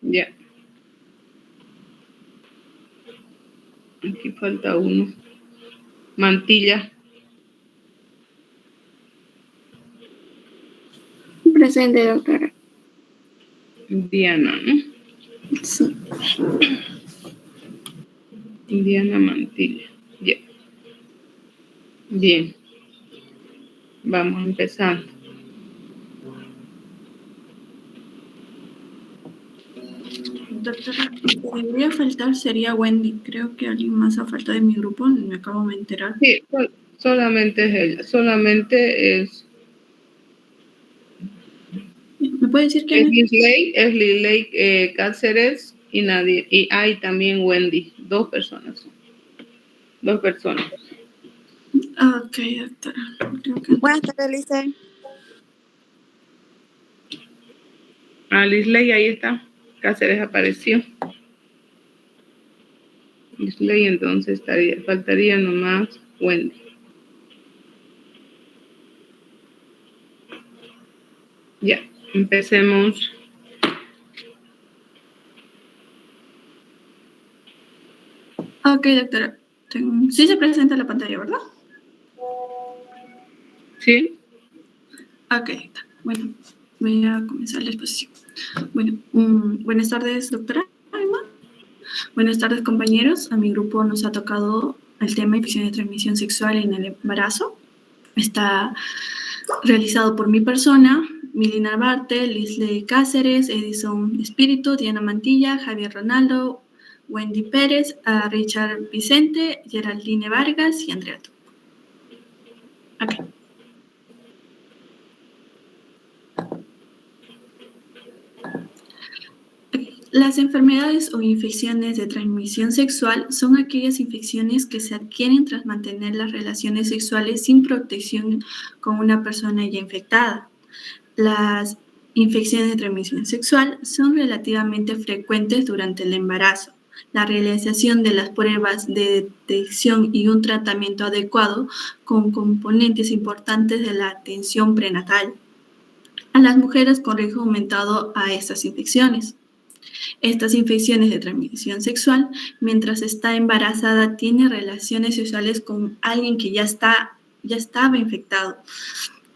Ya. Aquí falta uno. Mantilla. Presente, doctora. Diana, ¿no? Sí. Diana Mantilla. Ya. Bien. Vamos a empezar. Doctora, debería faltar sería Wendy. Creo que alguien más ha faltado de mi grupo, me acabo de enterar. Sí, solamente es ella. Solamente es ¿Me puede decir quién es? Lisley Cáceres y nadie. Y hay también Wendy. Dos personas. Dos personas. Ok, doctora. Creo que... Buenas tardes, Lice. Lisley, ahí está. Cáceres apareció. Lisley, entonces faltaría nomás Wendy. Ya, empecemos. Ok, doctora. Sí se presenta en la pantalla, ¿verdad? ¿Sí? Ok, bueno, voy a comenzar la exposición. Bueno, buenas tardes, doctora Alma. Buenas tardes, compañeros. A mi grupo nos ha tocado el tema infección de transmisión sexual en el embarazo. Está realizado por mi persona, Mili Narvarte, Lisley Cáceres, Edison Espíritu, Diana Mantilla, Javier Ronaldo, Wendy Pérez, Richard Vicente, Geraldine Vargas y Andrea Tuco. Ok. Las enfermedades o infecciones de transmisión sexual son aquellas infecciones que se adquieren tras mantener las relaciones sexuales sin protección con una persona ya infectada. Las infecciones de transmisión sexual son relativamente frecuentes durante el embarazo. La realización de las pruebas de detección y un tratamiento adecuado con componentes importantes de la atención prenatal a las mujeres con riesgo aumentado a estas infecciones. Estas infecciones de transmisión sexual, mientras está embarazada, tiene relaciones sexuales con alguien que ya estaba infectado.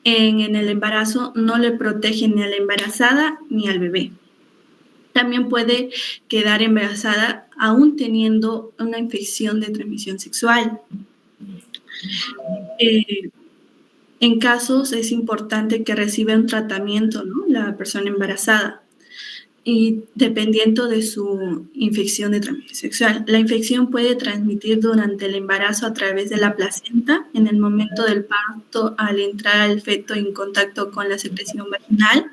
En el embarazo no le protege ni a la embarazada ni al bebé. También puede quedar embarazada aún teniendo una infección de transmisión sexual. En casos es importante que reciba un tratamiento, ¿no?, la persona embarazada, y dependiendo de su infección de transmisión sexual. La infección puede transmitir durante el embarazo a través de la placenta, en el momento del parto, al entrar el feto en contacto con la secreción vaginal,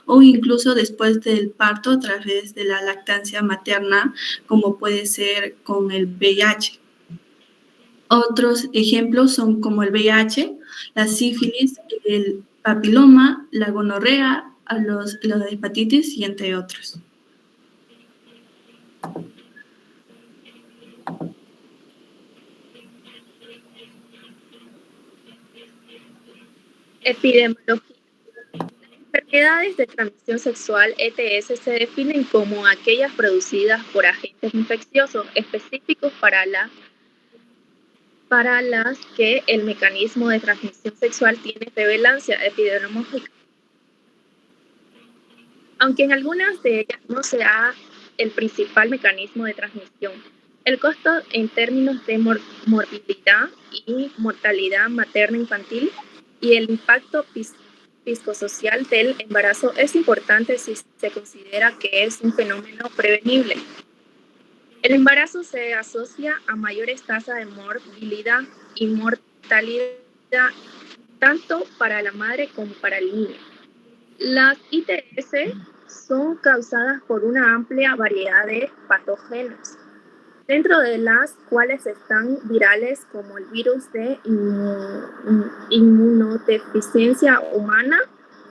o incluso después del parto a través de la lactancia materna, como puede ser con el VIH. Otros ejemplos son como el VIH, la sífilis, el papiloma, la gonorrea, la hepatitis y entre otros. Epidemiología. Las enfermedades de transmisión sexual, ETS, se definen como aquellas producidas por agentes infecciosos específicos para las que el mecanismo de transmisión sexual tiene prevalencia epidemiológica. Aunque en algunas de ellas no sea el principal mecanismo de transmisión, el costo en términos de morbilidad y mortalidad materno-infantil y el impacto psicosocial del embarazo es importante si se considera que es un fenómeno prevenible. El embarazo se asocia a mayores tasas de morbilidad y mortalidad tanto para la madre como para el niño. Las ITS son causadas por una amplia variedad de patógenos, dentro de las cuales están virales como el virus de inmunodeficiencia humana,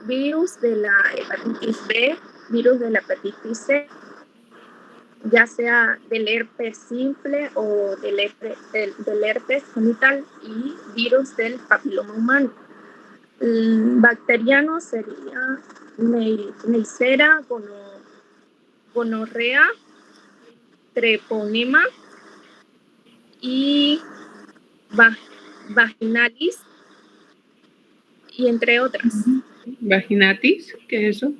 virus de la hepatitis B, virus de la hepatitis C, ya sea del herpes simple o del herpes genital, y virus del papiloma humano. El bacteriano sería Neisseria, gonorrea, treponema y vaginalis, y entre otras. ¿Vaginatis? ¿Qué es eso?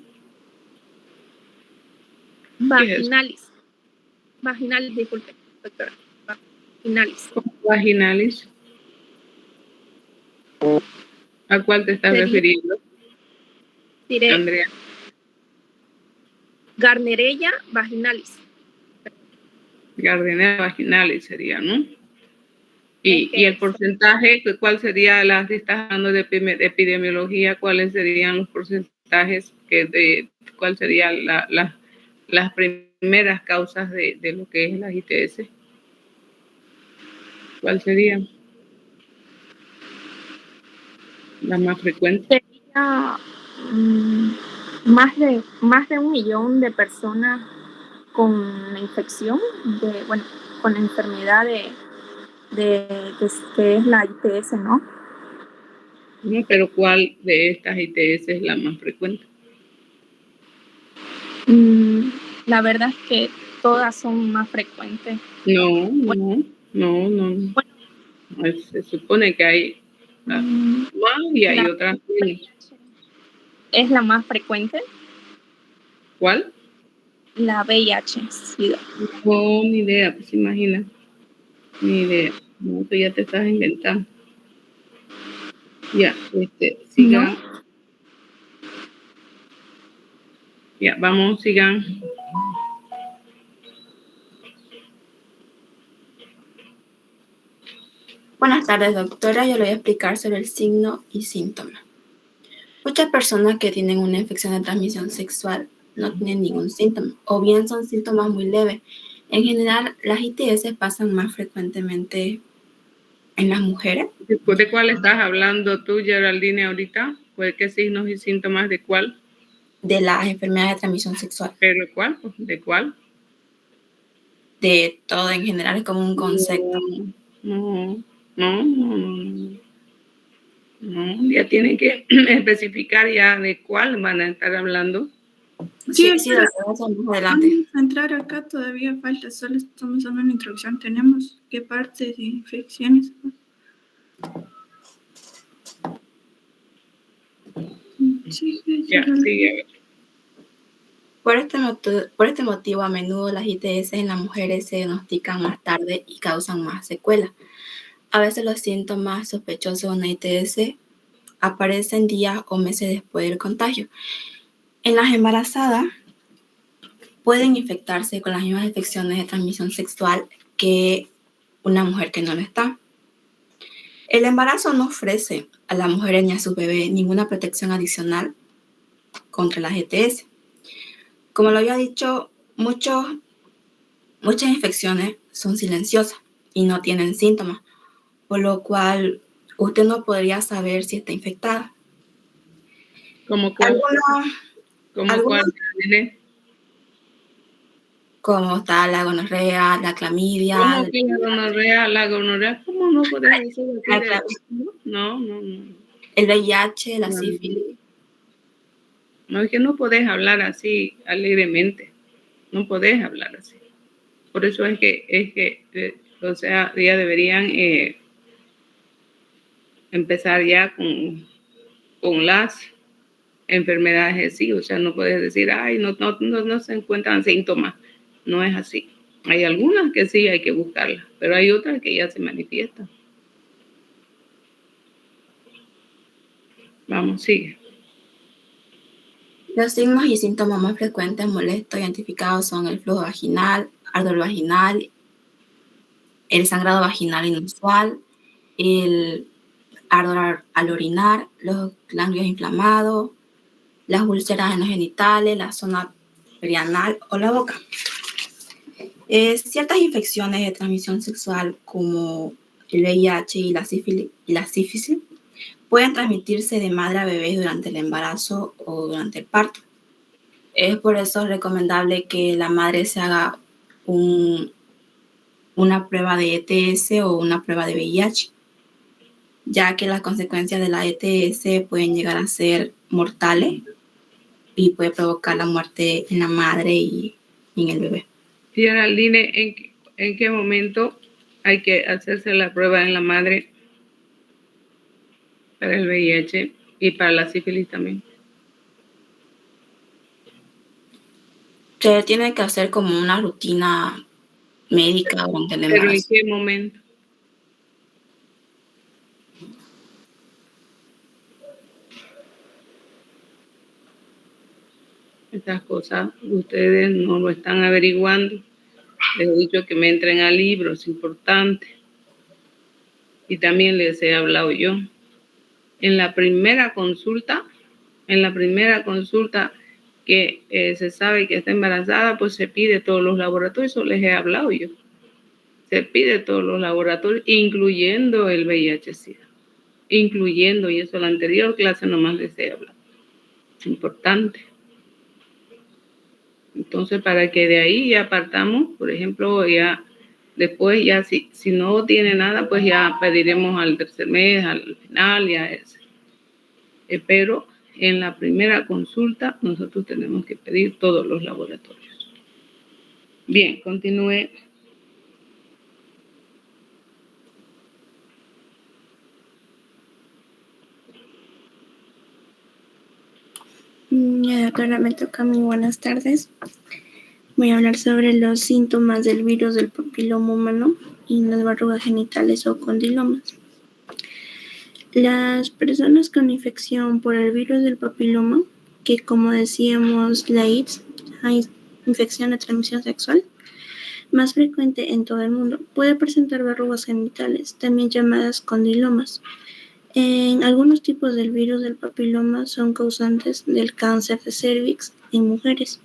Vaginalis. Vaginalis, disculpe, doctora. Vaginalis. Vaginalis. ¿A cuál te estás refiriendo? Diré Andrea. Gardnerella vaginalis. Gardnerella vaginalis sería, ¿no? Y el porcentaje, ¿cuál sería, si estás hablando de epidemiología, cuáles serían los porcentajes, cuál serían las primeras causas de lo que es la ITS? ¿Cuál sería la más frecuente? Sería más de 1 millón de personas con la infección, con la enfermedad que es la ITS, ¿no? No, pero ¿cuál de estas ITS es la más frecuente? La verdad es que todas son más frecuentes. No. Se supone que hay más y hay otras menos. ¿Es la más frecuente? ¿Cuál? La VIH, SIDA. No, ni idea, pues imagina. Ni idea. No, tú ya te estás inventando. Ya, sigan. ¿No? Ya, vamos, sigan. Buenas tardes, doctora. Yo le voy a explicar sobre el signo y síntoma. Muchas personas que tienen una infección de transmisión sexual no tienen ningún síntoma, o bien son síntomas muy leves. En general, las ITS pasan más frecuentemente en las mujeres. ¿De cuál estás hablando tú, Geraldine, ahorita? ¿Qué signos y síntomas de cuál? De las enfermedades de transmisión sexual. ¿Pero cuál? ¿De cuál? De todo en general, es como un concepto. No, ya tienen que especificar ya de cuál van a estar hablando. Sí, más adelante. Vamos a entrar acá, todavía falta, solo estamos dando una introducción. Tenemos qué partes de infecciones. Sí, ya, sigue. Por este motivo, a menudo las ITS en las mujeres se diagnostican más tarde y causan más secuelas. A veces los síntomas sospechosos de una ITS aparecen días o meses después del contagio. En las embarazadas pueden infectarse con las mismas infecciones de transmisión sexual que una mujer que no lo está. El embarazo no ofrece a las mujeres ni a sus bebés ninguna protección adicional contra las ETS. Como lo había dicho, muchas infecciones son silenciosas y no tienen síntomas, por lo cual usted no podría saber si está infectada. ¿Cómo cuál? Como está la gonorrea, la clamidia. ¿Cómo que la gonorrea? La gonorrea, ¿cómo no podés decir así? No. El VIH, la sífilis. No, es que no podés hablar así alegremente. No podés hablar así. Por eso es que o sea, ya deberían empezar ya con las enfermedades así. O sea, no puedes decir, ay, no se encuentran síntomas. No es así. Hay algunas que sí hay que buscarlas, pero hay otras que ya se manifiestan. Vamos, sigue. Los signos y síntomas más frecuentes molestos identificados son el flujo vaginal, ardor vaginal, el sangrado vaginal inusual, el ardor al orinar, los ganglios inflamados, las úlceras en los genitales, la zona perianal o la boca. Ciertas infecciones de transmisión sexual como el VIH y la sífilis pueden transmitirse de madre a bebé durante el embarazo o durante el parto. Es por eso recomendable que la madre se haga una prueba de ETS o una prueba de VIH, ya que las consecuencias de la ETS pueden llegar a ser mortales y puede provocar la muerte en la madre y en el bebé. Geraldine, ¿en qué momento hay que hacerse la prueba en la madre para el VIH y para la sífilis también? Se tiene que hacer como una rutina médica durante el embarazo. ¿Pero en qué momento? Estas cosas ustedes no lo están averiguando. Les he dicho que me entren a libros, es importante. Y también les he hablado yo. En la primera consulta que se sabe que está embarazada, pues se pide todos los laboratorios, eso les he hablado yo. Se pide todos los laboratorios, incluyendo el VIH-Sida. Incluyendo, y eso en la anterior clase nomás les he hablado. Es importante. Entonces, para que de ahí ya partamos, por ejemplo, ya después, ya si no tiene nada, pues ya pediremos al tercer mes, al final, ya es. Pero en la primera consulta, nosotros tenemos que pedir todos los laboratorios. Bien, continúe. Doctora, me toca a mí. Buenas tardes. Voy a hablar sobre los síntomas del virus del papiloma humano y las verrugas genitales o condilomas. Las personas con infección por el virus del papiloma, que como decíamos la AIDS, hay infección de transmisión sexual, más frecuente en todo el mundo, puede presentar verrugas genitales, también llamadas condilomas. En algunos tipos del virus del papiloma son causantes del cáncer de cervix en mujeres.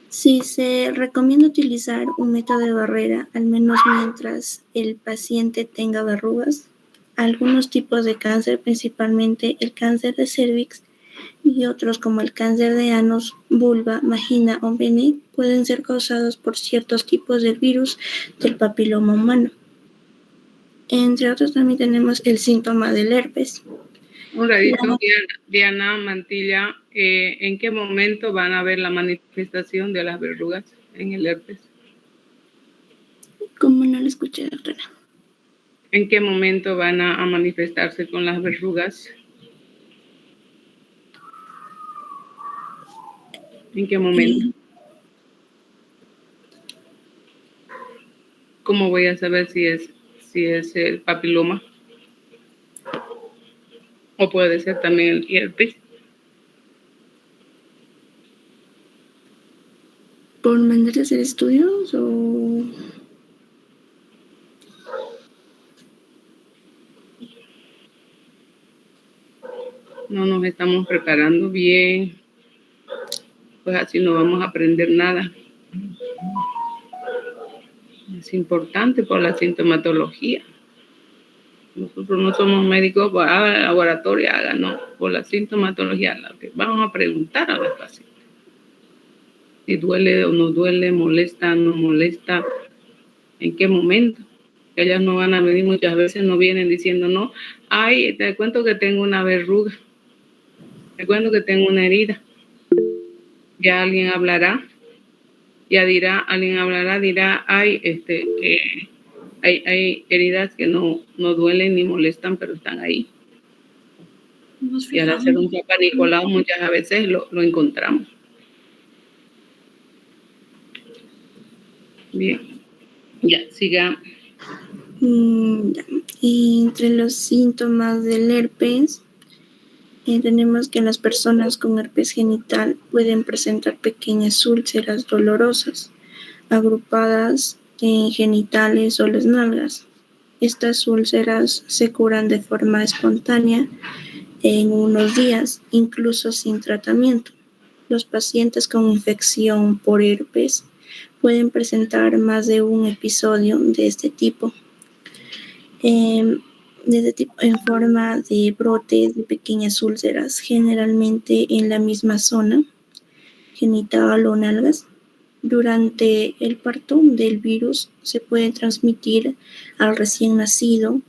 Sí, se recomienda utilizar un método de barrera, al menos mientras el paciente tenga verrugas. Algunos tipos de cáncer, principalmente el cáncer de cervix y otros como el cáncer de anos, vulva, vagina o pene, pueden ser causados por ciertos tipos de virus del papiloma humano. Entre otros también tenemos el síntoma del herpes. Un ratito, Diana Mantilla, ¿en qué momento van a ver la manifestación de las verrugas en el herpes? ¿Cómo no lo escuché, doctora? ¿En qué momento van a manifestarse con las verrugas? ¿En qué momento? ¿Cómo voy a saber si es el papiloma? O puede ser también el herpes. ¿Por mandar a hacer estudios o...? No nos estamos preparando bien, pues así no vamos a aprender nada. Es importante por la sintomatología. Nosotros no somos médicos, pues haga el laboratorio, haga, no, por la sintomatología, lo que vamos a preguntar a los pacientes. Si duele o no duele, molesta o no molesta, en qué momento. Ellas no van a venir, muchas veces no vienen diciendo, no, ay, te cuento que tengo una verruga, te cuento que tengo una herida. Ya alguien hablará, dirá, ay, hay heridas que no duelen ni molestan, pero están ahí. Y al hacer un Papa Nicolau muchas veces lo encontramos. Bien, ya, siga. Entre los síntomas del herpes, tenemos que las personas con herpes genital pueden presentar pequeñas úlceras dolorosas, agrupadas en genitales o las nalgas. Estas úlceras se curan de forma espontánea en unos días, incluso sin tratamiento. Los pacientes con infección por herpes pueden presentar más de un episodio de este tipo. En forma de brotes de pequeñas úlceras, generalmente en la misma zona genital o nalgas. Durante el parto del virus se puede transmitir al recién nacido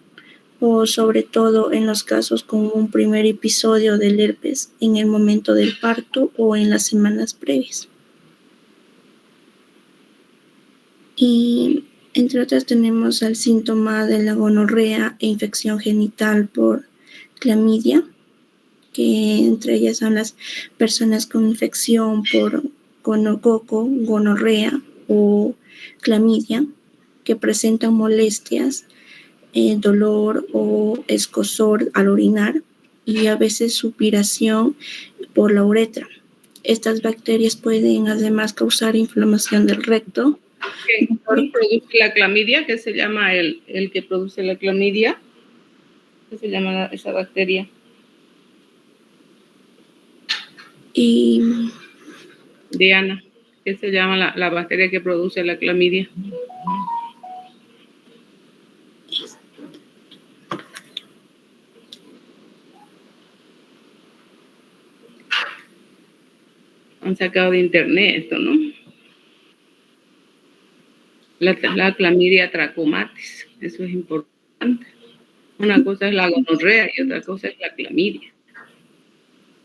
o sobre todo en los casos con un primer episodio del herpes en el momento del parto o en las semanas previas. Y entre otras tenemos el síntoma de la gonorrea e infección genital por clamidia, que entre ellas son las personas con infección por gonococo, gonorrea o clamidia, que presentan molestias, dolor o escozor al orinar y a veces supiración por la uretra. Estas bacterias pueden además causar inflamación del recto. ¿Qué produce la clamidia? ¿Qué se llama el que produce la clamidia? ¿Qué se llama esa bacteria? Y Diana, ¿qué se llama la bacteria que produce la clamidia? Han sacado de internet esto, ¿no? La clamidia trachomatis, eso es importante. Una cosa es la gonorrea y otra cosa es la clamidia.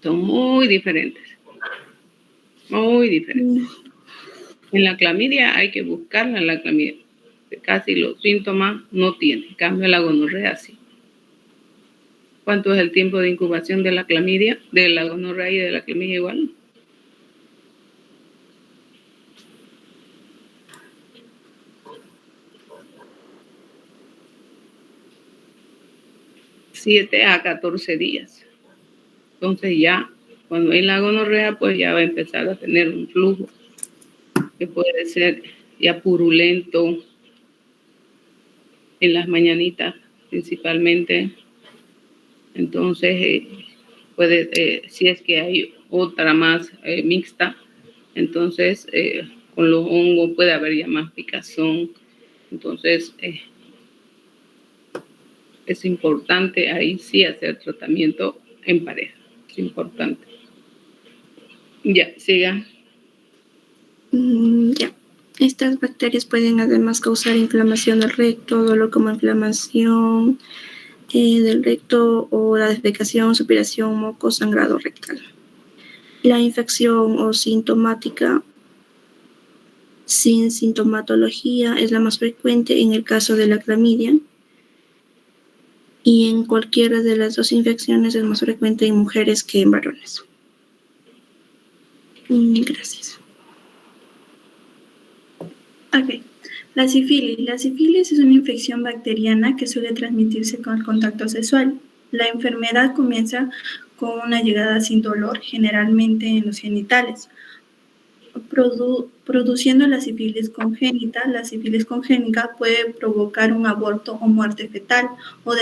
Son muy diferentes. Muy diferentes. En la clamidia hay que buscarla en la clamidia. Casi los síntomas no tiene. En cambio, la gonorrea sí. ¿Cuánto es el tiempo de incubación de la clamidia? De la gonorrea y de la clamidia igual. ...7 a 14 días. Entonces ya, cuando hay la gonorrea, pues ya va a empezar a tener un flujo que puede ser ya purulento en las mañanitas principalmente. Entonces, puede, si es que hay otra más mixta, entonces con los hongos puede haber ya más picazón. Entonces, es importante ahí sí hacer tratamiento en pareja. Es importante. Ya, siga. Ya. Estas bacterias pueden además causar inflamación del recto, dolor como inflamación del recto o la defecación, supiración, moco, sangrado rectal. La infección o sintomática sin sintomatología es la más frecuente en el caso de la clamidia y en cualquiera de las dos infecciones es más frecuente en mujeres que en varones. Gracias. Ok. La sífilis. La sífilis es una infección bacteriana que suele transmitirse con el contacto sexual. La enfermedad comienza con una llegada sin dolor, generalmente en los genitales, produciendo la sífilis congénita. La sífilis congénita puede provocar un aborto o muerte fetal o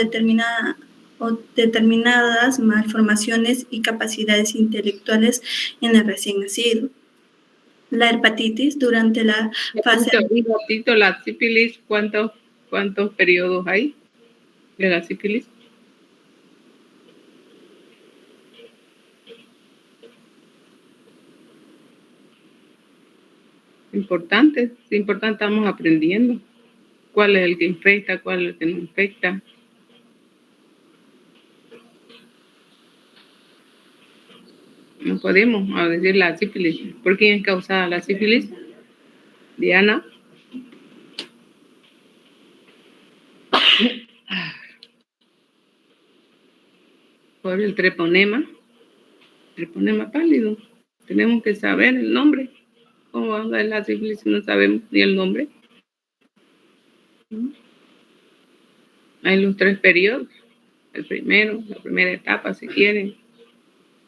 determinadas malformaciones y capacidades intelectuales en el recién nacido. La hepatitis durante la fase... La sífilis, ¿cuántos periodos hay de la sífilis? Importante, estamos aprendiendo. ¿Cuál es el que infecta? ¿Cuál es el que no infecta? No podemos decir la sífilis. ¿Por quién es causada la sífilis? Diana. Por el treponema pálido. Tenemos que saber el nombre. ¿Cómo vamos a ver la sífilis si no sabemos ni el nombre? Hay los 3 periodos. El primero, la primera etapa, si quieren.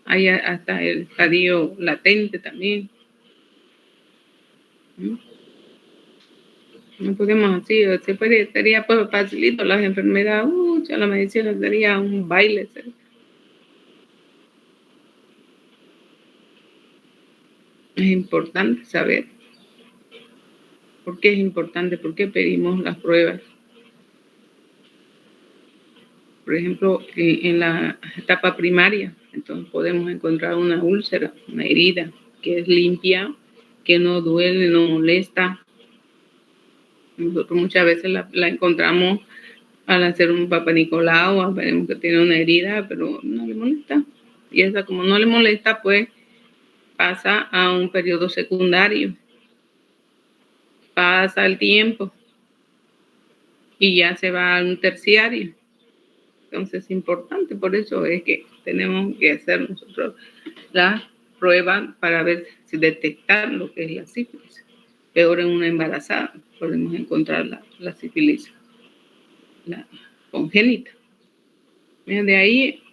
Hay hasta el estadio latente también. No podemos así, sería pues facilito las enfermedades, ya la medicina sería un baile. Es importante saber. ¿Por qué es importante? ¿Por qué pedimos las pruebas? Por ejemplo, en la etapa primaria, entonces podemos encontrar una úlcera, una herida que es limpia, que no duele, no molesta. Nosotros muchas veces la encontramos al hacer un Papa Nicolau, vemos que tiene una herida, pero no le molesta. Y esa, como no le molesta, pues pasa a un periodo secundario. Pasa el tiempo y ya se va a un terciario. Entonces es importante, por eso es que tenemos que hacer nosotros la prueba para ver si detectar lo que es la sífilis. Peor en una embarazada podemos encontrar la sífilis, la congénita. Mira, de ahí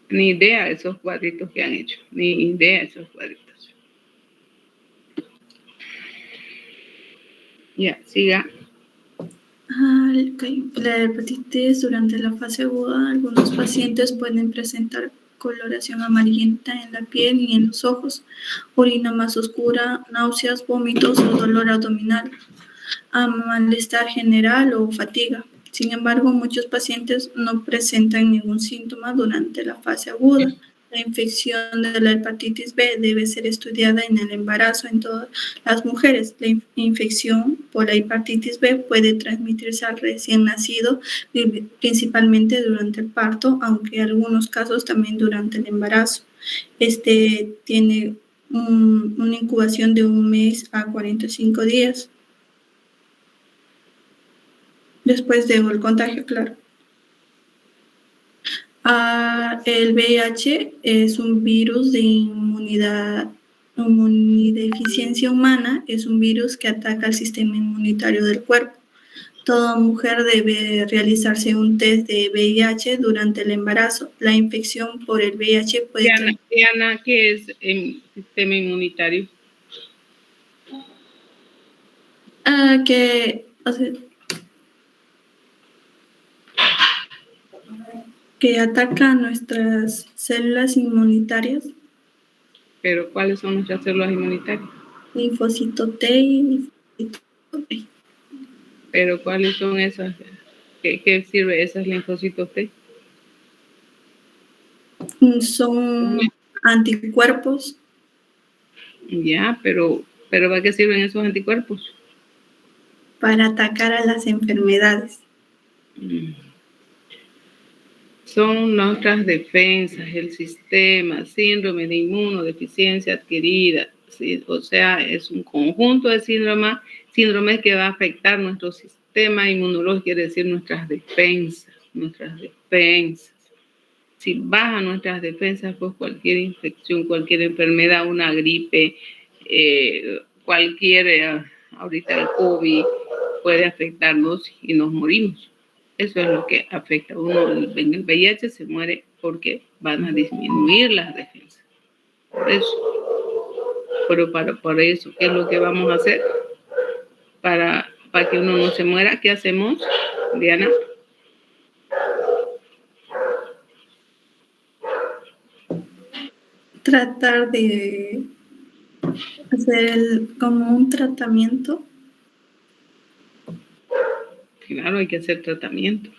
ni idea de esos cuadritos que han hecho, ni idea de esos cuadritos. Ya, siga. La hepatitis durante la fase aguda, algunos pacientes pueden presentar coloración amarillenta en la piel y en los ojos, orina más oscura, náuseas, vómitos o dolor abdominal, malestar general o fatiga. Sin embargo, muchos pacientes no presentan ningún síntoma durante la fase aguda. La infección de la hepatitis B debe ser estudiada en el embarazo en todas las mujeres. La infección por la hepatitis B puede transmitirse al recién nacido, principalmente durante el parto, aunque en algunos casos también durante el embarazo. Tiene una incubación de 1 mes a 45 días. Después del contagio, claro. El VIH es un virus de inmunodeficiencia humana, es un virus que ataca el sistema inmunitario del cuerpo. Toda mujer debe realizarse un test de VIH durante el embarazo. La infección por el VIH puede... Diana, ¿qué es el sistema inmunitario? Que ataca nuestras células inmunitarias. ¿Pero cuáles son nuestras células inmunitarias? Linfocito T y linfocito B. ¿Pero cuáles son esas? ¿Qué sirve esas linfocitos T? Son anticuerpos. Ya, pero ¿para qué sirven esos anticuerpos? Para atacar a las enfermedades. Son nuestras defensas, el sistema, síndrome de inmunodeficiencia adquirida. ¿Sí? O sea, es un conjunto de síndromes que va a afectar nuestro sistema inmunológico, quiere decir nuestras defensas. si bajan nuestras defensas, pues cualquier infección, cualquier enfermedad, una gripe, ahorita el COVID puede afectarnos y nos morimos. Eso es lo que afecta a uno. En el VIH se muere porque van a disminuir las defensas. Por eso. Pero por eso, ¿qué es lo que vamos a hacer? Para que uno no se muera, ¿qué hacemos, Diana? Tratar de hacer como un tratamiento. Claro, hay que hacer tratamiento.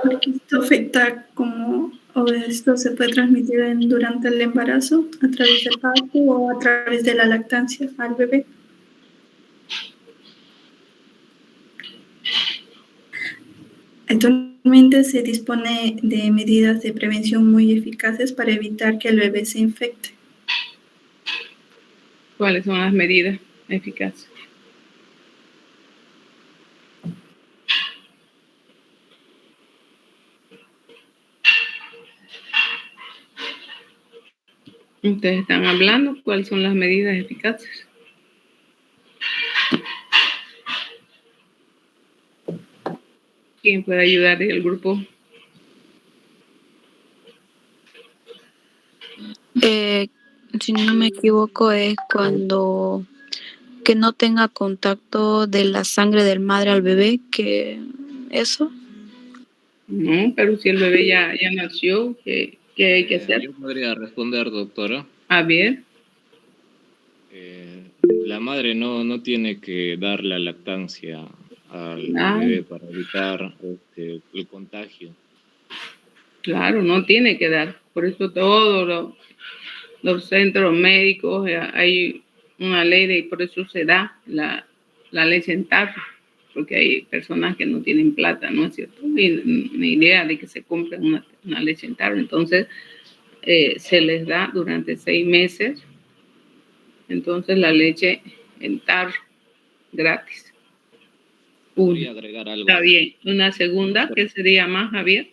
Porque esto afecta o esto se puede transmitir durante el embarazo, a través del parto o a través de la lactancia al bebé. Actualmente se dispone de medidas de prevención muy eficaces para evitar que el bebé se infecte. ¿Cuáles son las medidas eficaces? Ustedes están hablando, ¿cuáles son las medidas eficaces? ¿Quién puede ayudar del grupo? Si no me equivoco, es cuando que no tenga contacto de la sangre del madre al bebé, que eso. No, pero si el bebé ya nació, ¿qué hay que hacer? Yo podría responder, doctora. A ver. La madre no tiene que dar la lactancia al bebé para evitar el contagio. Claro, no tiene que dar. Por eso todos los centros médicos hay una ley y por eso se da la leche en tarro, porque hay personas que no tienen plata, ¿no es cierto? Ni idea de que se compre una leche en tarro. Entonces, se les da durante 6 meses. Entonces, la leche en tarro, gratis. Podría agregar algo. Está bien. Una segunda, ¿qué sería más, Javier?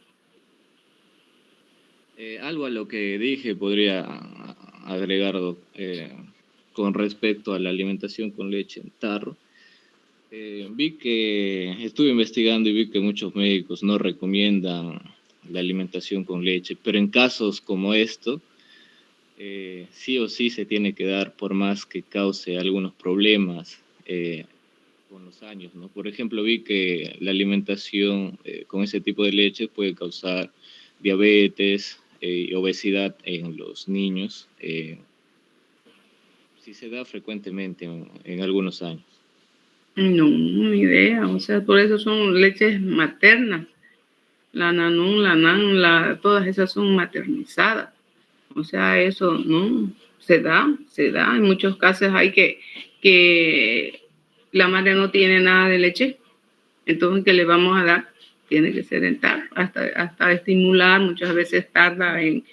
Algo a lo que dije podría agregar con respecto a la alimentación con leche en tarro. Estuve investigando y vi que muchos médicos no recomiendan la alimentación con leche, pero en casos como esto, sí o sí se tiene que dar, por más que cause algunos problemas con los años, ¿no? Por ejemplo, vi que la alimentación con ese tipo de leche puede causar diabetes y obesidad en los niños, si se da frecuentemente en algunos años. No, ni idea. O sea, por eso son leches maternas. La Nanun, la Nan, todas esas son maternizadas. O sea, eso no se da. En muchos casos hay que la madre no tiene nada de leche. Entonces, ¿qué le vamos a dar? Tiene que ser en tarro. Hasta estimular, muchas veces tarda en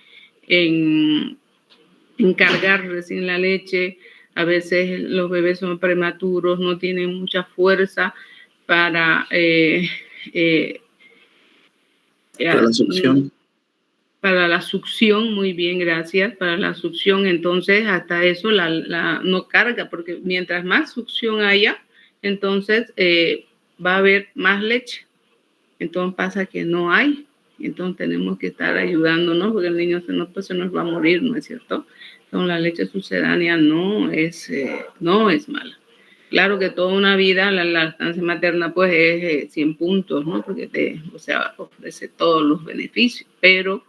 cargar recién la leche. A veces los bebés son prematuros, no tienen mucha fuerza para la succión. Para la succión, muy bien, gracias. Para la succión, entonces, hasta eso no carga, porque mientras más succión haya, entonces va a haber más leche. Entonces pasa que no hay. Entonces tenemos que estar ayudándonos, porque el niño se nos va a morir, ¿no es cierto? Entonces la leche sucedánea no es mala. Claro que toda una vida la lactancia materna pues es 100 puntos, ¿no? Porque ofrece todos los beneficios, pero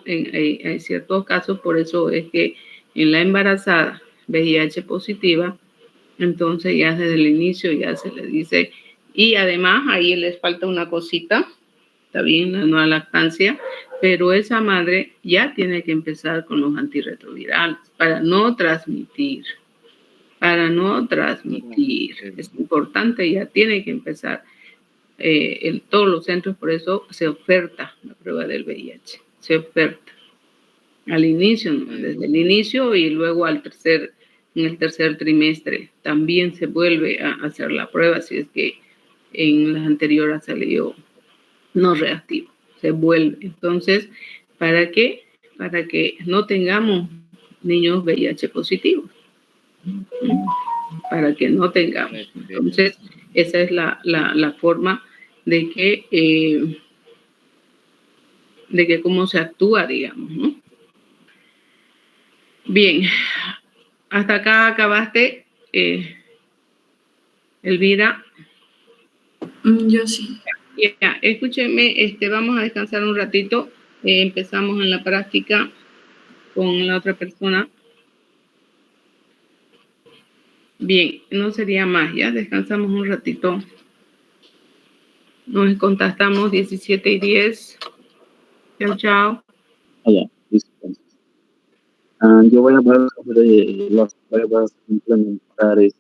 en ciertos casos, por eso es que en la embarazada VIH positiva, entonces ya desde el inicio ya se le dice, y además ahí les falta una cosita, está bien, la nueva lactancia, pero esa madre ya tiene que empezar con los antirretrovirales para no transmitir. Es importante, ya tiene que empezar en todos los centros, por eso se oferta la prueba del VIH, se oferta al inicio, ¿no? Desde el inicio y luego en el tercer trimestre también se vuelve a hacer la prueba, si es que en las anteriores ha salido no reactivo, se vuelve. Entonces, ¿para qué? Para que no tengamos niños VIH positivos. Para que no tengamos. Entonces, esa es la forma de que cómo se actúa, digamos, ¿no? Bien, hasta acá acabaste, Elvira. Yo sí. Ya, escúcheme, vamos a descansar un ratito. Empezamos en la práctica con la otra persona. Bien, no sería más, ya descansamos un ratito. Nos contactamos 17:10. Chao, chao. Ya, listo. Yo voy a hablar sobre las pruebas complementarias.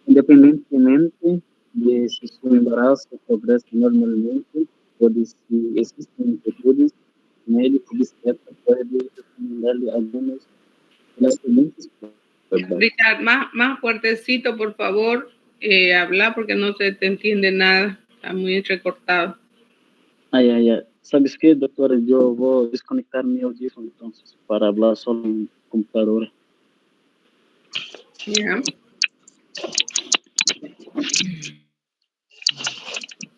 Independientemente de si su embarazo progresa normalmente o de si existen inquietudes, el médico obstetra puede recomendarle algunas de las siguientes pruebas. Richard, más fuertecito, por favor, habla porque no se te entiende nada, está muy entrecortado. Ya. ¿Sabes qué, doctora? Yo voy a desconectar mi audífono entonces para hablar solo en computadora. Ya.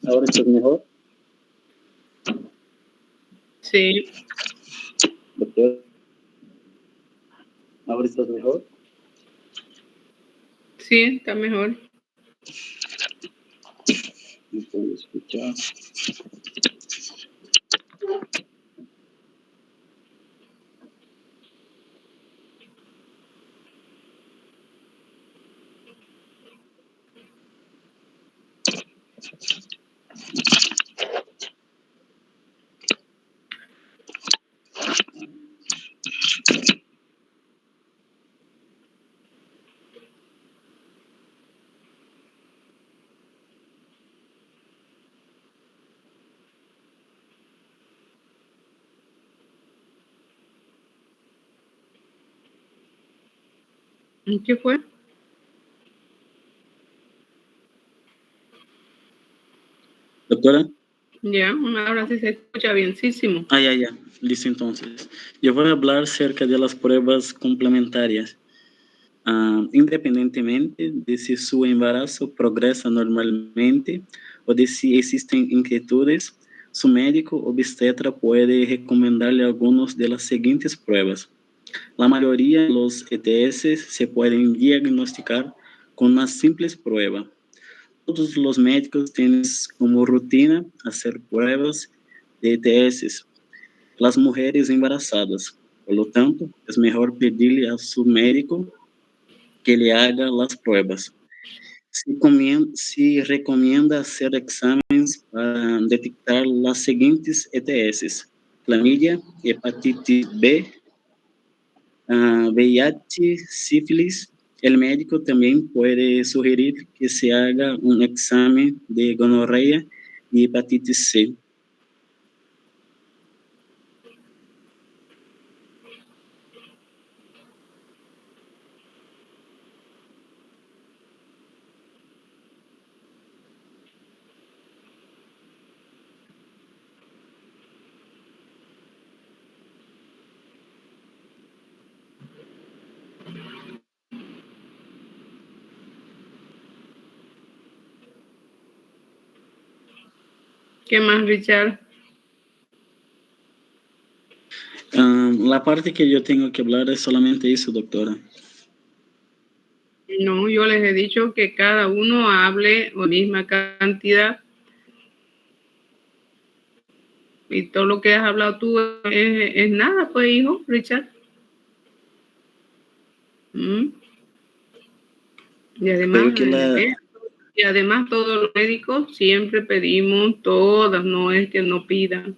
¿Ahora estás mejor? Sí. Doctor. ¿Ahora estás mejor? Sí, está mejor. No puedo escuchar. ¿Y qué fue? Doctora. Ya, ahora sí se escucha bienísimo. Ya. Listo, entonces. Yo voy a hablar acerca de las pruebas complementarias. Independientemente de si su embarazo progresa normalmente o de si existen inquietudes, su médico obstetra puede recomendarle algunas de las siguientes pruebas. La mayoría de los ETS se pueden diagnosticar con una simple prueba. Todos los médicos tienen como rutina hacer pruebas de ETS. Las mujeres embarazadas. Por lo tanto, es mejor pedirle a su médico que le haga las pruebas. Se recomienda hacer exámenes para detectar las siguientes ETS: clamidia, hepatitis B, VIH, sífilis. El médico también puede sugerir que se haga un examen de gonorrea y hepatitis C. ¿Qué más, Richard? La parte que yo tengo que hablar es solamente eso, doctora. No, yo les he dicho que cada uno hable la misma cantidad. Y todo lo que has hablado tú es nada, pues, hijo, Richard. Y además, todos los médicos siempre pedimos, todas, no es que no pidan.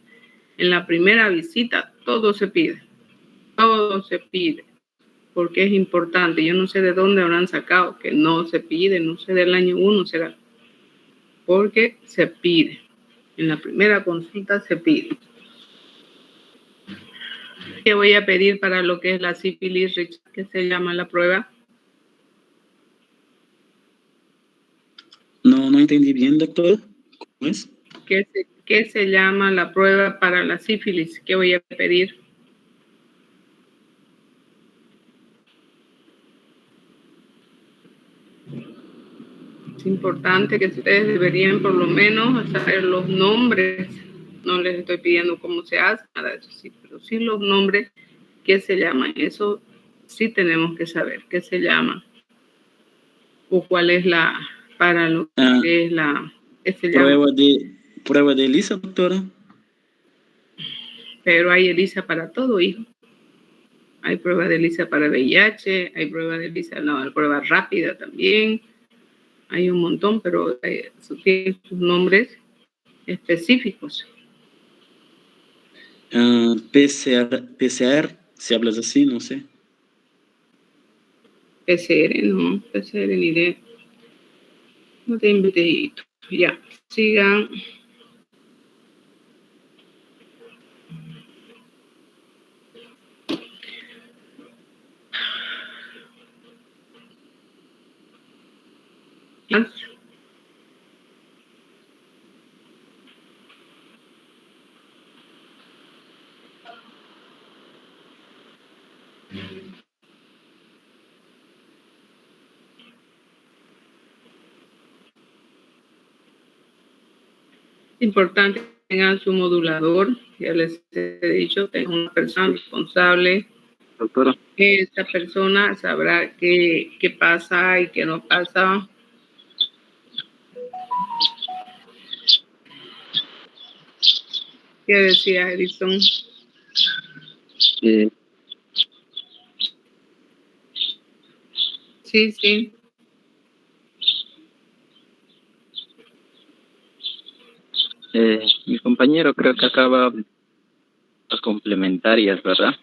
En la primera visita, todo se pide, porque es importante. Yo no sé de dónde habrán sacado que no se pide, no sé del año 1 será, porque se pide. En la primera consulta se pide. ¿Qué voy a pedir para lo que es la sífilis, Richard, que se llama la prueba? No entendí bien, doctora. ¿Cómo es? ¿Qué se llama la prueba para la sífilis? ¿Qué voy a pedir? Es importante que ustedes deberían por lo menos saber los nombres. No les estoy pidiendo cómo se hace, nada de eso sí, pero sí los nombres, qué se llaman. Eso sí tenemos que saber qué se llama. O cuál es la, para lo que es la, qué se llama. Prueba de ELISA, doctora. Pero hay ELISA para todo, hijo. Hay prueba de ELISA para VIH, hay prueba de ELISA, no, hay prueba rápida también. Hay un montón, pero tienen sus nombres específicos. PCR, si hablas así, no sé. PCR, no, PCR ni idea. No te invité. Ya, sigan. ¿Más? Importante que tengan su modulador, ya les he dicho, tengan una persona responsable. Doctora. Esta persona sabrá qué pasa y qué no pasa. ¿Qué decía Edison? Sí. Mi compañero creo que acaba las complementarias, ¿verdad?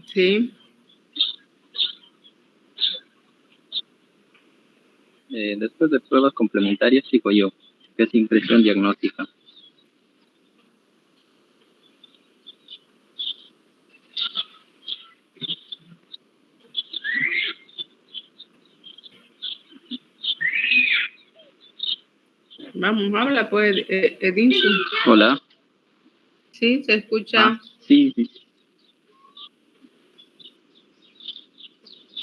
Sí. Después de pruebas complementarias sigo yo, que es impresión diagnóstica. Vamos, habla pues, Edinson. Hola. Sí, se escucha. Sí.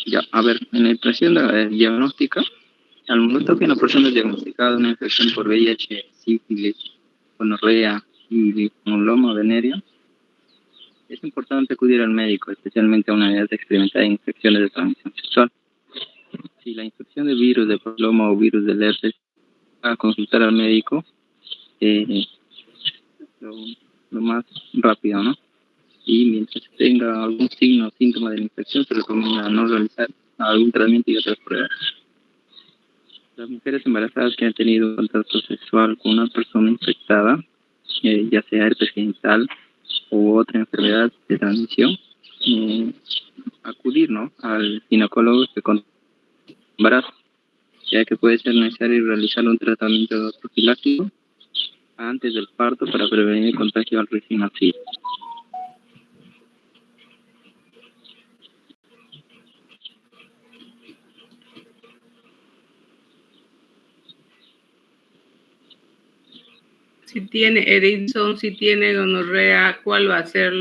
Ya, a ver, en la impresión diagnóstica, al momento que una persona es diagnosticada de una infección por VIH, sífilis, gonorrea y papiloma venéreo, es importante acudir al médico, especialmente a una unidad experimentada en infecciones de transmisión sexual. Si la infección de virus de papiloma o virus del herpes, a consultar al médico lo más rápido, ¿no? Y mientras tenga algún signo o síntoma de la infección, se recomienda no realizar algún tratamiento y otras pruebas. Las mujeres embarazadas que han tenido contacto sexual con una persona infectada, ya sea herpes genital u otra enfermedad de transmisión, acudir, ¿no?, al ginecólogo que con embarazo, ya que puede ser necesario realizar un tratamiento profiláctico antes del parto para prevenir el contagio al recién nacido. Si tiene Edison, si tiene gonorrea, ¿cuál va a ser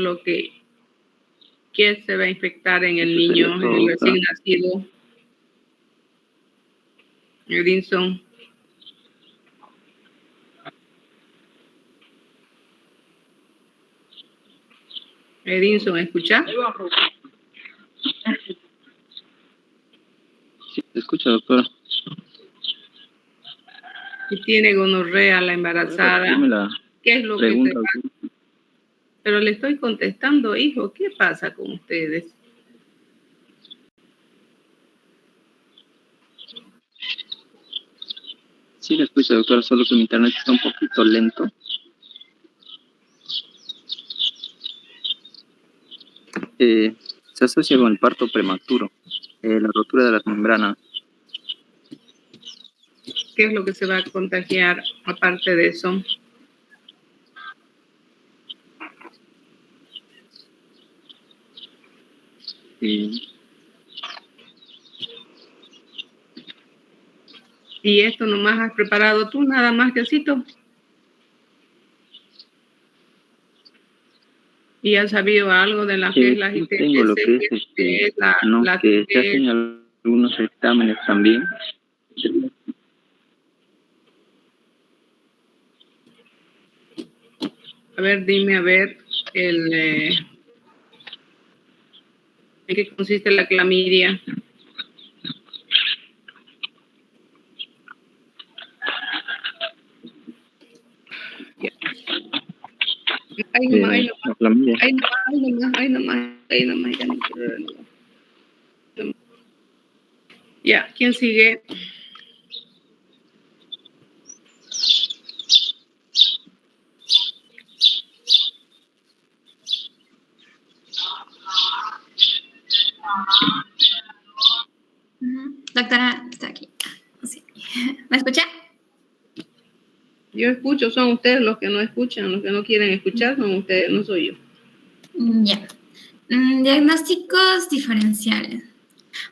qué se va a infectar en el niño, en el recién nacido? Edison. Edison, ¿escucha? Sí, te escucho, doctora. Si tiene gonorrea la embarazada, ¿qué es lo que se va? Pero le estoy contestando, hijo, ¿qué pasa con ustedes? Sí, le escucho, doctora, solo que mi internet está un poquito lento. Se asocia con el parto prematuro, la rotura de las membranas. ¿Qué es lo que se va a contagiar aparte de eso? ¿Y esto nomás has preparado tú, nada más, Diosito? ¿Y has sabido algo de la que es la Yo tengo lo que es, que se hacen algunos exámenes también. A ver, dime, a ver, ¿en qué consiste la clamidia? Ahí nomás. Ya, ¿quién sigue? Doctora, está aquí. Sí. ¿Me escucha? Yo escucho, son ustedes los que no escuchan, los que no quieren escuchar son ustedes, no soy yo. Ya. Diagnósticos diferenciales.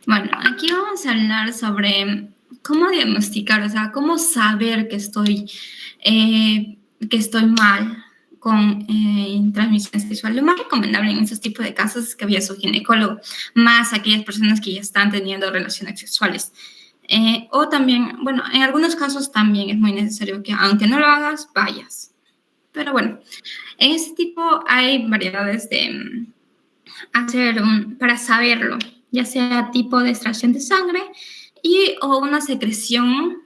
Bueno, aquí vamos a hablar sobre cómo diagnosticar, o sea, cómo saber que estoy mal con transmisión sexual. Lo más recomendable en esos tipos de casos es que vaya a su ginecólogo, más aquellas personas que ya están teniendo relaciones sexuales. O también, bueno, en algunos casos también es muy necesario que, aunque no lo hagas, vayas. Pero bueno, en este tipo hay variedades de para saberlo, ya sea tipo de extracción de sangre o una secreción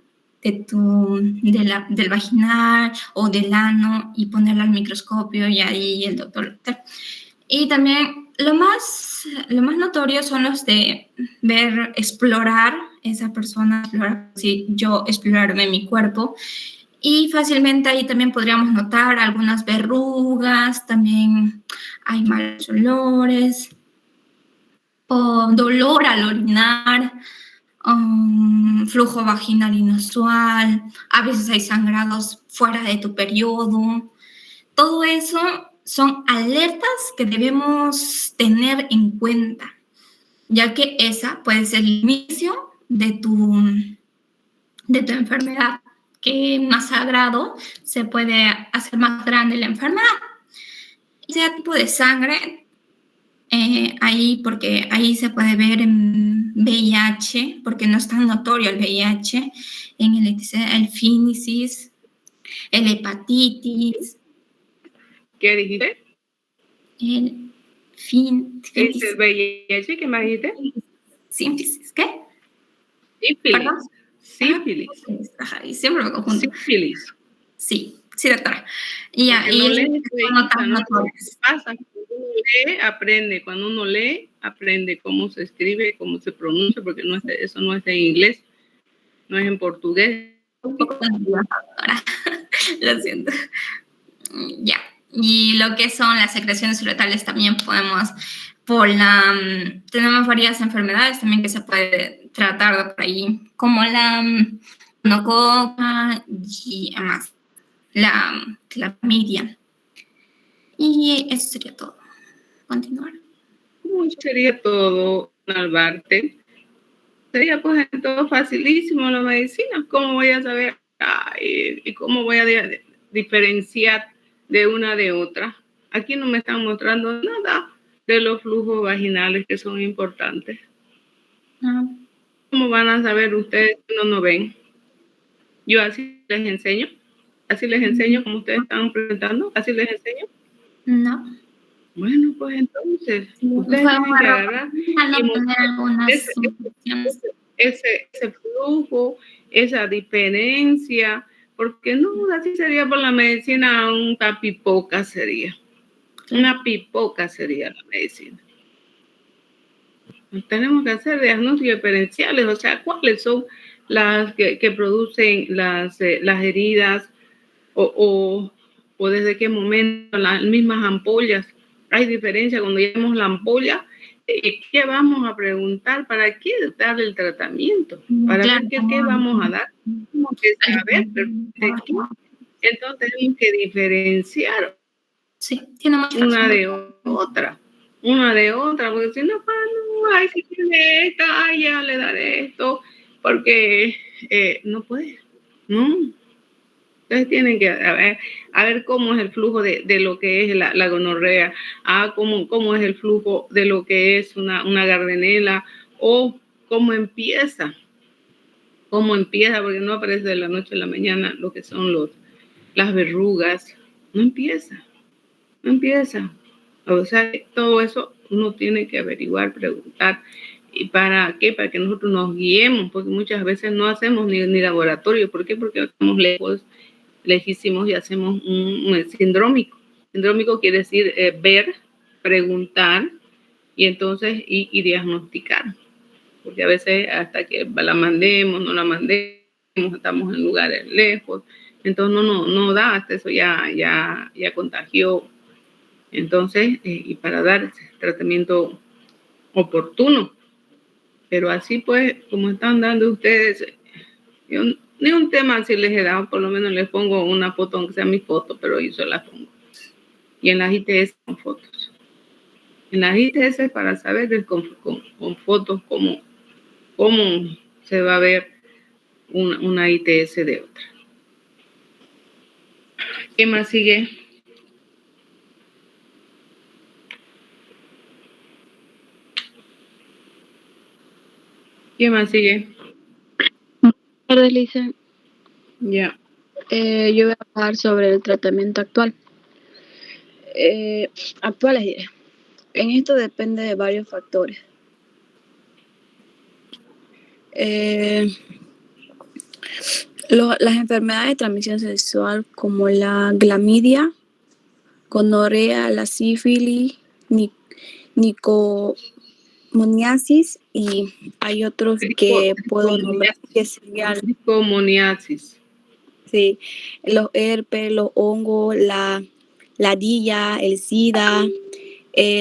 del vaginal o del ano y ponerla al microscopio y ahí el doctor. Y también lo más notorio son los de explorar esa persona, explorarme mi cuerpo. Y fácilmente ahí también podríamos notar algunas verrugas, también hay malos olores, o dolor al orinar, flujo vaginal inusual, a veces hay sangrados fuera de tu periodo. Todo eso son alertas que debemos tener en cuenta, ya que esa puede ser el inicio de tu enfermedad, que más sagrado se puede hacer más grande la enfermedad. Ese tipo de sangre, porque ahí se puede ver en VIH, porque no es tan notorio el VIH, en el fínicis, el hepatitis. ¿Qué dijiste? El VIH, ¿qué más dijiste? Sífilis, ¿qué? Sífilis. Sífilis. Ajá, y siempre me confundo. Sífilis. Sí, doctora. Y pasa, cuando uno lee, aprende. Cuando uno lee, aprende cómo se escribe, cómo se pronuncia, porque eso no es en inglés, no es en portugués. Lo siento. Ya. Y lo que son las secreciones uretrales también podemos, tenemos varias enfermedades también que se puede tratar por ahí, como la monococa y además la clamidia. Y eso sería todo. Continuar. ¿Cómo sería todo, Narvarte? Sería pues todo facilísimo la medicina. ¿Cómo voy a saber y cómo voy a diferenciar de una de otra? Aquí no me están mostrando nada de los flujos vaginales que son importantes. ¿Cómo van a saber ustedes si no ven? Yo así les enseño. Así les enseño como ustedes están presentando. Así les enseño. No. Bueno, pues entonces, ustedes tienen que agarrar ese flujo, esa diferencia, porque no, así sería por la medicina, una pipoca sería. Una pipoca sería la medicina. Tenemos que hacer diagnósticos diferenciales, o sea, cuáles son las que producen las heridas o desde qué momento las mismas ampollas. Hay diferencia cuando llevamos la ampolla. ¿Qué vamos a preguntar? ¿Para qué dar el tratamiento? ¿Para ver qué vamos a dar? Tenemos que saber de qué. Entonces tenemos que diferenciar una de otra, porque si no, ay, si tiene esta, ay, ya le daré esto, porque no puede, ¿no? Ustedes tienen que a ver cómo es el flujo de lo que es la gonorrea, cómo es el flujo de lo que es una Gardnerella, o cómo empieza, porque no aparece de la noche a la mañana lo que son las verrugas, no empieza. O sea, todo eso uno tiene que averiguar, preguntar. ¿Y para qué? Para que nosotros nos guiemos, porque muchas veces no hacemos ni laboratorio. ¿Por qué? Porque estamos lejísimos y hacemos un sindrómico. Sindrómico quiere decir ver, preguntar y entonces y diagnosticar. Porque a veces hasta que la mandemos, no la mandemos, estamos en lugares lejos, entonces no da, hasta eso ya contagió. Entonces, y para dar tratamiento oportuno. Pero así pues, como están dando ustedes, yo ni un tema así les he dado, por lo menos les pongo una foto, aunque sea mi foto, pero yo se la pongo. Y en las ITS con fotos. En las ITS para saber con fotos cómo se va a ver una ITS de otra. ¿Qué más sigue? ¿Qué más sigue? Buenas tardes, Lisa. Ya. Yo voy a hablar sobre el tratamiento actual. Actuales, diré. En esto depende de varios factores. Las enfermedades de transmisión sexual como la glamidia, gonorrea, la sífilis, nicomoniasis, y hay otros que puedo nombrar que serían nicomoniasis. Sí, los herpes, los hongos, la ladilla, el SIDA,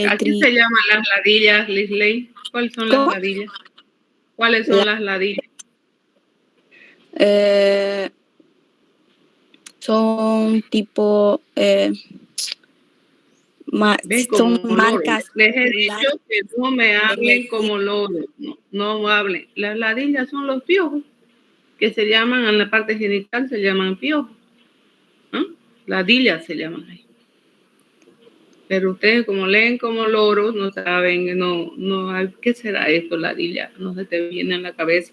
Aquí se llaman las ladillas, Lisley. ¿Cuáles son las ladillas? ¿Cuáles son las ladillas? Son tipo son marcas. Les he dicho que no me hablen como loros, no hablen. Las ladillas son los piojos, que se llaman en la parte genital, se llaman piojos. ¿No? Ladillas se llaman ahí. Pero ustedes como leen como loros, no saben, ¿qué será esto, ladilla? No se te viene a la cabeza.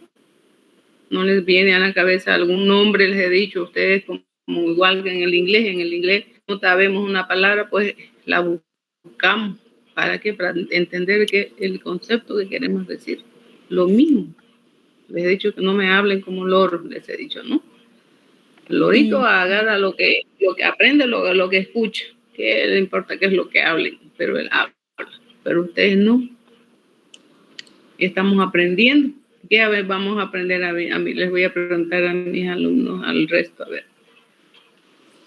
No les viene a la cabeza algún nombre, les he dicho, ustedes como igual que en el inglés no sabemos una palabra, pues la buscamos. ¿Para qué? Para entender el concepto que queremos decir. Lo mismo. Les he dicho que no me hablen como loros, les he dicho, ¿no? El lorito agarra lo que aprende, lo que escucha. Que le importa qué es lo que hablen, pero él habla. Pero ustedes no. Y estamos aprendiendo. ¿Qué? A ver, vamos a aprender a mí. Les voy a preguntar a mis alumnos, al resto,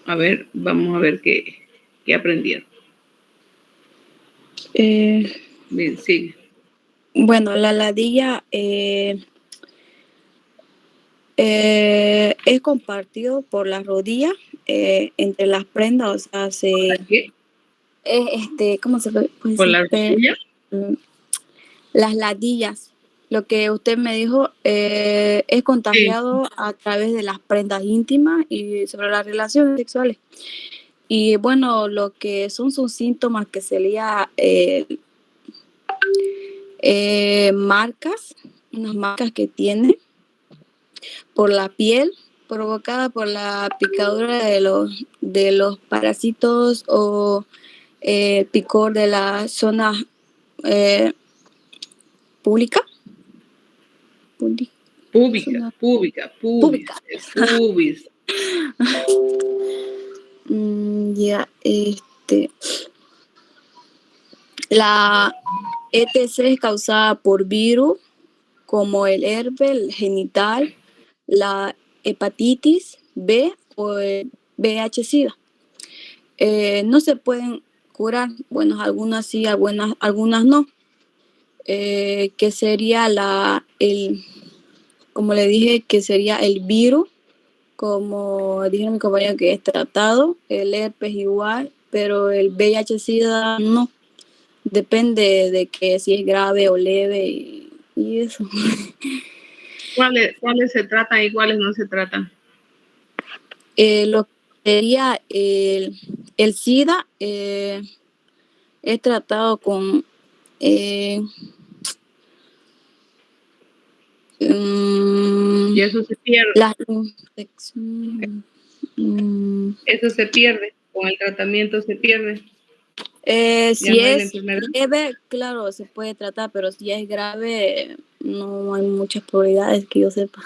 a ver, vamos a ver qué aprendieron. Bien, sigue. Bueno, la ladilla es compartido por las rodillas entre las prendas, o sea, ¿cómo se puede decir? ¿Por las rodillas? Las ladillas. Lo que usted me dijo es contagiado a través de las prendas íntimas y sobre las relaciones sexuales. Y bueno, lo que son sus síntomas que sería unas marcas que tiene por la piel provocada por la picadura de los parásitos o picor de la zona pública. Pública. Ya, la ETC es causada por virus como el herpes, el genital, la hepatitis B o el VIH-Sida. No se pueden curar, bueno, algunas sí, algunas no. Que sería como le dije, que sería el virus, como dijeron mi compañero que es tratado, el herpes igual, pero el VIH-Sida no. Depende de que si es grave o leve y eso. ¿Cuáles se tratan y cuáles no se tratan? Lo que sería el SIDA es tratado con y eso se pierde. Las infecciones. Eso se pierde, con el tratamiento se pierde. Si es leve, claro, se puede tratar, pero si es grave, no hay muchas probabilidades que yo sepa.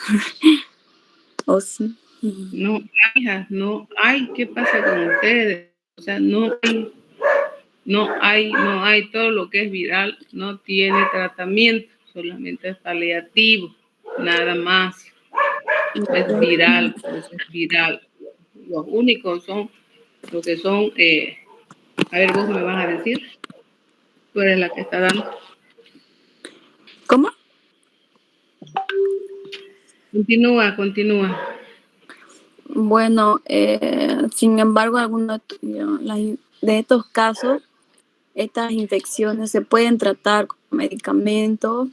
¿O sí? No, hija, no hay. ¿Qué pasa con ustedes? O sea, no hay. Todo lo que es viral no tiene tratamiento, solamente es paliativo, nada más. Es viral, pues es viral. Los únicos son lo que son, a ver, vos me vas a decir, tú eres la que está dando. ¿Cómo? Continúa. Bueno, sin embargo, algunos de estos casos, estas infecciones se pueden tratar con medicamentos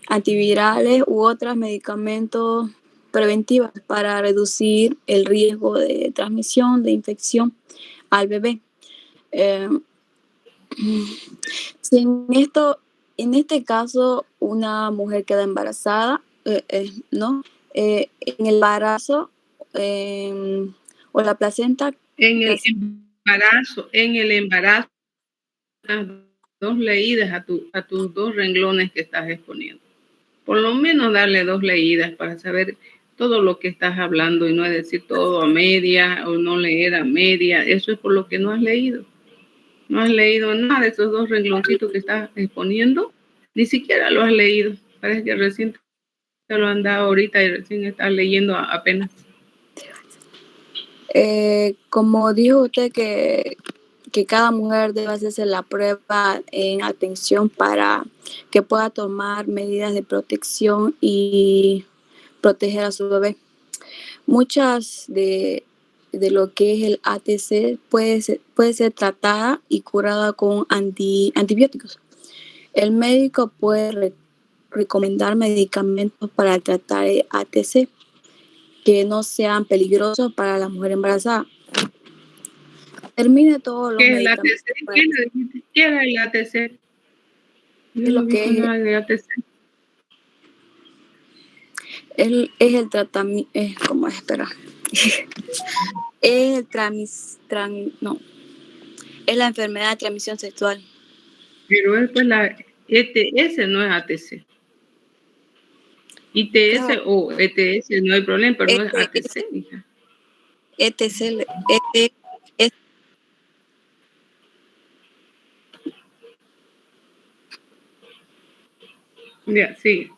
antivirales u otros medicamentos preventivos para reducir el riesgo de transmisión de infección al bebé. Si en este caso una mujer queda embarazada, ¿no? En el embarazo o la placenta. En el embarazo, dos leídas a tus dos renglones que estás exponiendo. Por lo menos darle 2 leídas para saber todo lo que estás hablando y no es decir todo a media o no leer a media. Eso es por lo que no has leído. No has leído nada de esos 2 rengloncitos que estás exponiendo. Ni siquiera lo has leído. Parece que recién te lo han dado ahorita y recién estás leyendo apenas. Como dijo usted que cada mujer debe hacerse la prueba en atención para que pueda tomar medidas de protección y proteger a su bebé. Muchas de lo que es el ATC puede ser tratada y curada con antibióticos. El médico puede recomendar medicamentos para tratar el ATC que no sean peligrosos para la mujer embarazada. Termine todos los medicamentos. ¿Qué era el ATC? Yo es lo que es nada de ATC. Es el tratamiento, ¿cómo es? Espera. Es es la enfermedad de transmisión sexual. Pero es pues la ETS no es ATC. ITS claro. O ETS no hay problema, pero no es ATC, hija. ETC. Ya, sí.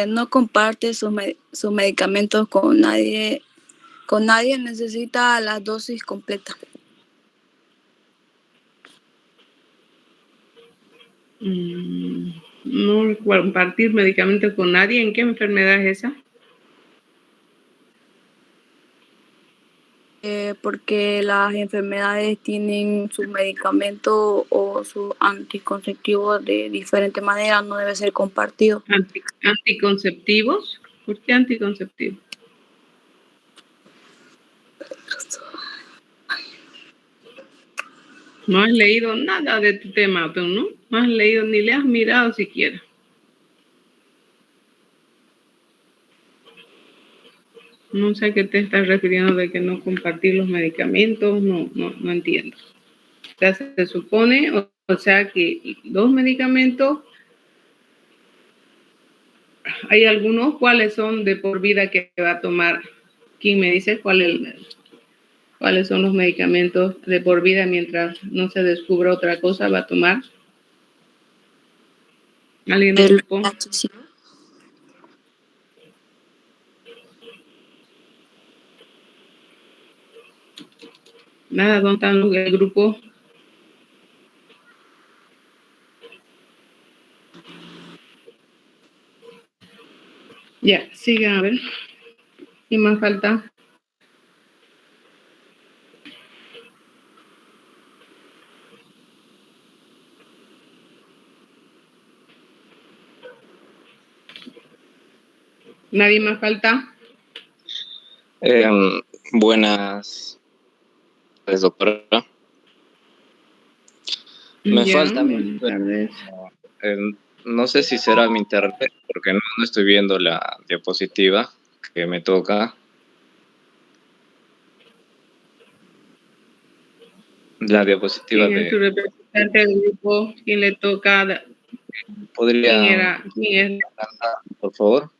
No comparte sus medicamentos con nadie. Con nadie, necesita la dosis completa. No compartir medicamentos con nadie. ¿En qué enfermedad es esa? Porque las enfermedades tienen sus medicamentos o sus anticonceptivos de diferente manera, no debe ser compartido. ¿Anticonceptivos? ¿Por qué anticonceptivos? No has leído nada de tu tema, pero no has leído ni le has mirado siquiera. No sé a qué te estás refiriendo de que no compartir los medicamentos, no entiendo. O sea, se supone, o sea, que 2 medicamentos, hay algunos cuáles son de por vida que va a tomar. ¿Quién me dice cuáles son los medicamentos de por vida mientras no se descubra otra cosa va a tomar? ¿Alguien lo supo? Nada, ¿dónde están los del grupo? Ya, sigan a ver. ¿Qué más falta? ¿Nadie más falta? Buenas tardes, doctora. Me Ya, falta a mí, buenas tardes. no sé si será mi internet, porque no estoy viendo la diapositiva que me toca. La diapositiva ¿Quién es tu representante del grupo? ¿Quién le toca? ¿Quién ¿Podrían era? ¿Quién es? por favor?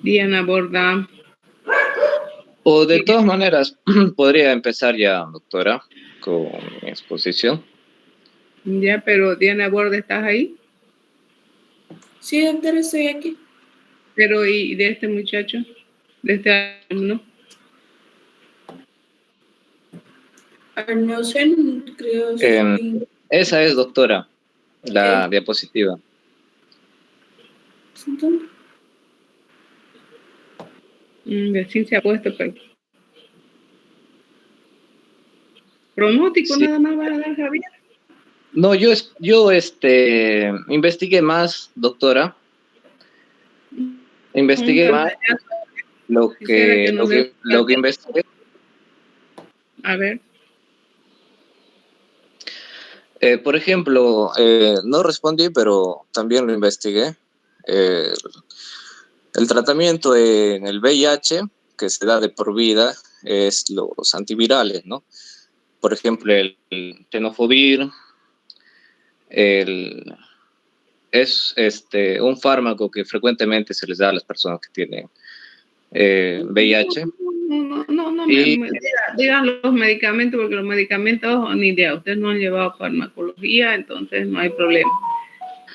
Diana Borda. O de todas maneras, podría empezar ya, doctora, con mi exposición. Ya, pero Diana Borda, ¿estás ahí? Sí, doctora, estoy aquí. Pero, ¿y de este muchacho? ¿De este alumno? No sé, creo. Esa es, doctora, la diapositiva. Recién se ha puesto, pero... ¿Pronóstico Sí. nada más vas a dar, Javier? No, yo investigué más, doctora. Investigué más lo que investigué. A ver. Por ejemplo, no respondí, pero también lo investigué. El tratamiento en el VIH, que se da de por vida, es los antivirales, ¿no? Por ejemplo, el tenofovir, es un fármaco que frecuentemente se les da a las personas que tienen VIH. No, digan los medicamentos, porque los medicamentos, ni idea, ustedes no han llevado farmacología, entonces no hay problema.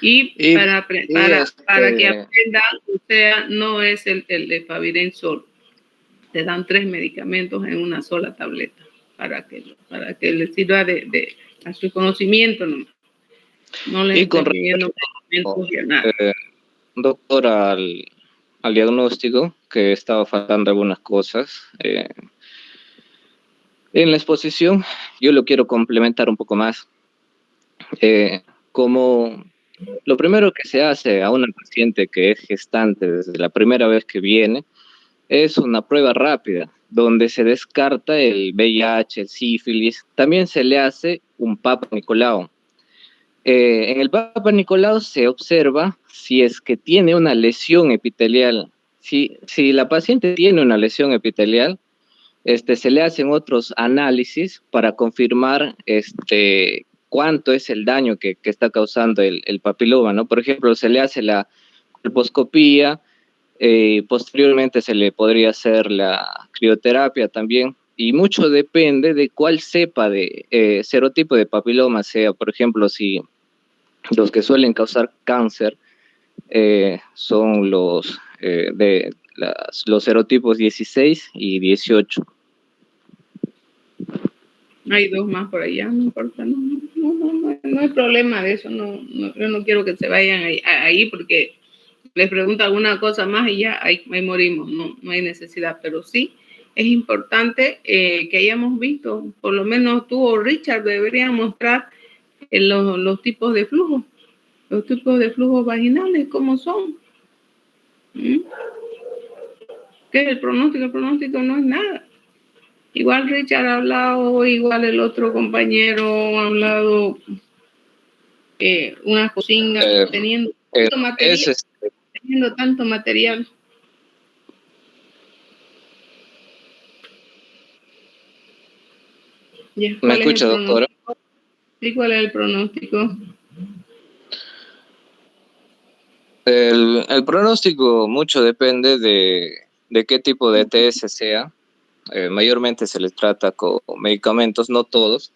Y para que aprendan, o sea, no es el Efavirenz solo. Te dan 3 medicamentos en una sola tableta para que les sirva a su conocimiento, no les estoy pidiendo medicamentos ya nada. Doctora, al diagnóstico, que estaba faltando algunas cosas. En la exposición, yo lo quiero complementar un poco más. Como lo primero que se hace a una paciente que es gestante desde la primera vez que viene, es una prueba rápida, donde se descarta el VIH, el sífilis. También se le hace un Papa Nicolau. En el Papa Nicolau se observa si es que tiene una lesión epitelial. Si la paciente tiene una lesión epitelial, se le hacen otros análisis para confirmar cuánto es el daño que está causando el papiloma, ¿no? Por ejemplo, se le hace la colposcopía, posteriormente se le podría hacer la crioterapia también, y mucho depende de cuál cepa de serotipo de papiloma sea. Por ejemplo, si los que suelen causar cáncer son los serotipos 16 y 18. Hay 2 más por allá, no importa, no hay problema de eso, yo no quiero que se vayan ahí porque les pregunto alguna cosa más y ya ahí morimos, no hay necesidad, pero sí es importante que hayamos visto, por lo menos tú o Richard deberían mostrar los tipos de flujo, los tipos de flujos vaginales, cómo son. ¿Qué es el pronóstico? El pronóstico no es nada. Igual Richard ha hablado, igual el otro compañero ha hablado, una cocina, teniendo tanto material. ¿Me escucha, doctora? ¿Y cuál es el pronóstico? El pronóstico mucho depende de qué tipo de ETS sea. Mayormente se les trata con medicamentos, no todos.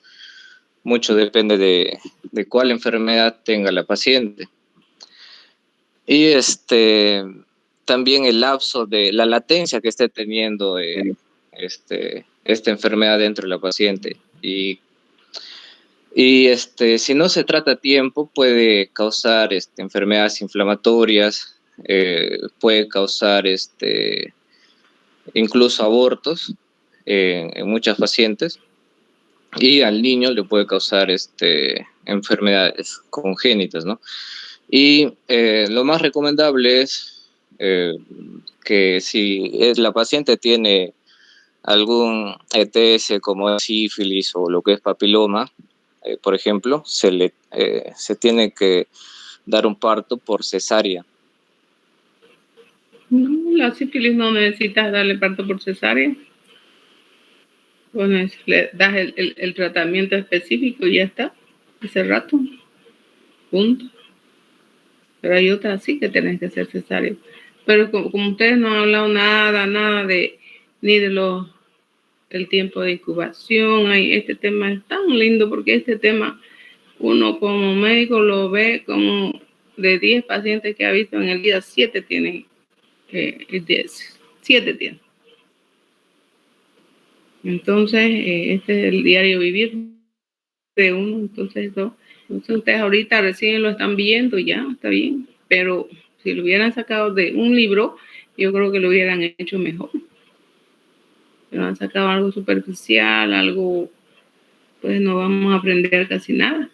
Mucho depende de cuál enfermedad tenga la paciente. Y también el lapso de la latencia que esté teniendo esta enfermedad dentro de la paciente. Y si no se trata a tiempo, puede causar enfermedades inflamatorias, puede causar incluso abortos en muchas pacientes. y al niño le puede causar enfermedades congénitas, ¿no? Y lo más recomendable es que si la paciente tiene algún ETS como sífilis o lo que es papiloma, por ejemplo, se tiene que dar un parto por cesárea. No, la sífilis no necesitas darle parto por cesárea. Bueno, le das el tratamiento específico y ya está, hace rato, punto. Pero hay otras sí que tenés que hacer cesárea. Pero como ustedes no han hablado nada ni de el tiempo de incubación, este tema es tan lindo porque este tema uno como médico lo ve como de 10 pacientes que ha visto en el día, 7 tienen 7 tienen. Entonces, este es el diario vivir de uno, entonces ustedes ahorita recién lo están viendo, ya, está bien, pero si lo hubieran sacado de un libro, yo creo que lo hubieran hecho mejor. Pero han sacado algo superficial, algo, pues no vamos a aprender casi nada.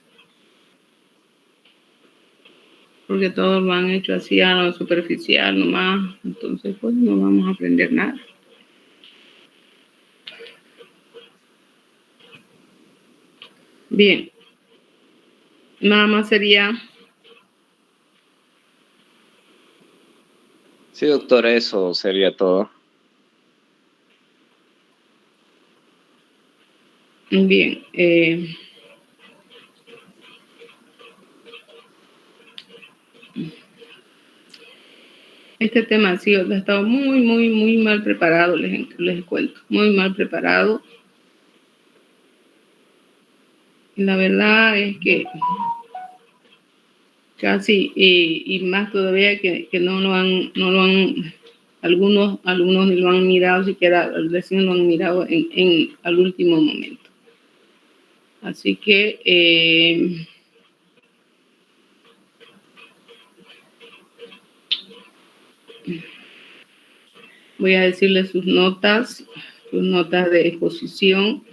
Porque todos lo han hecho así a lo superficial nomás, entonces pues no vamos a aprender nada. Bien, nada más sería... Sí, doctora, eso sería todo. Bien, este tema sí ha estado muy mal preparado, les cuento, muy mal preparado. Y la verdad es que casi, y más todavía que no lo han, algunos ni lo han mirado siquiera, recién lo han mirado al último momento. Así que voy a decirles sus notas de exposición.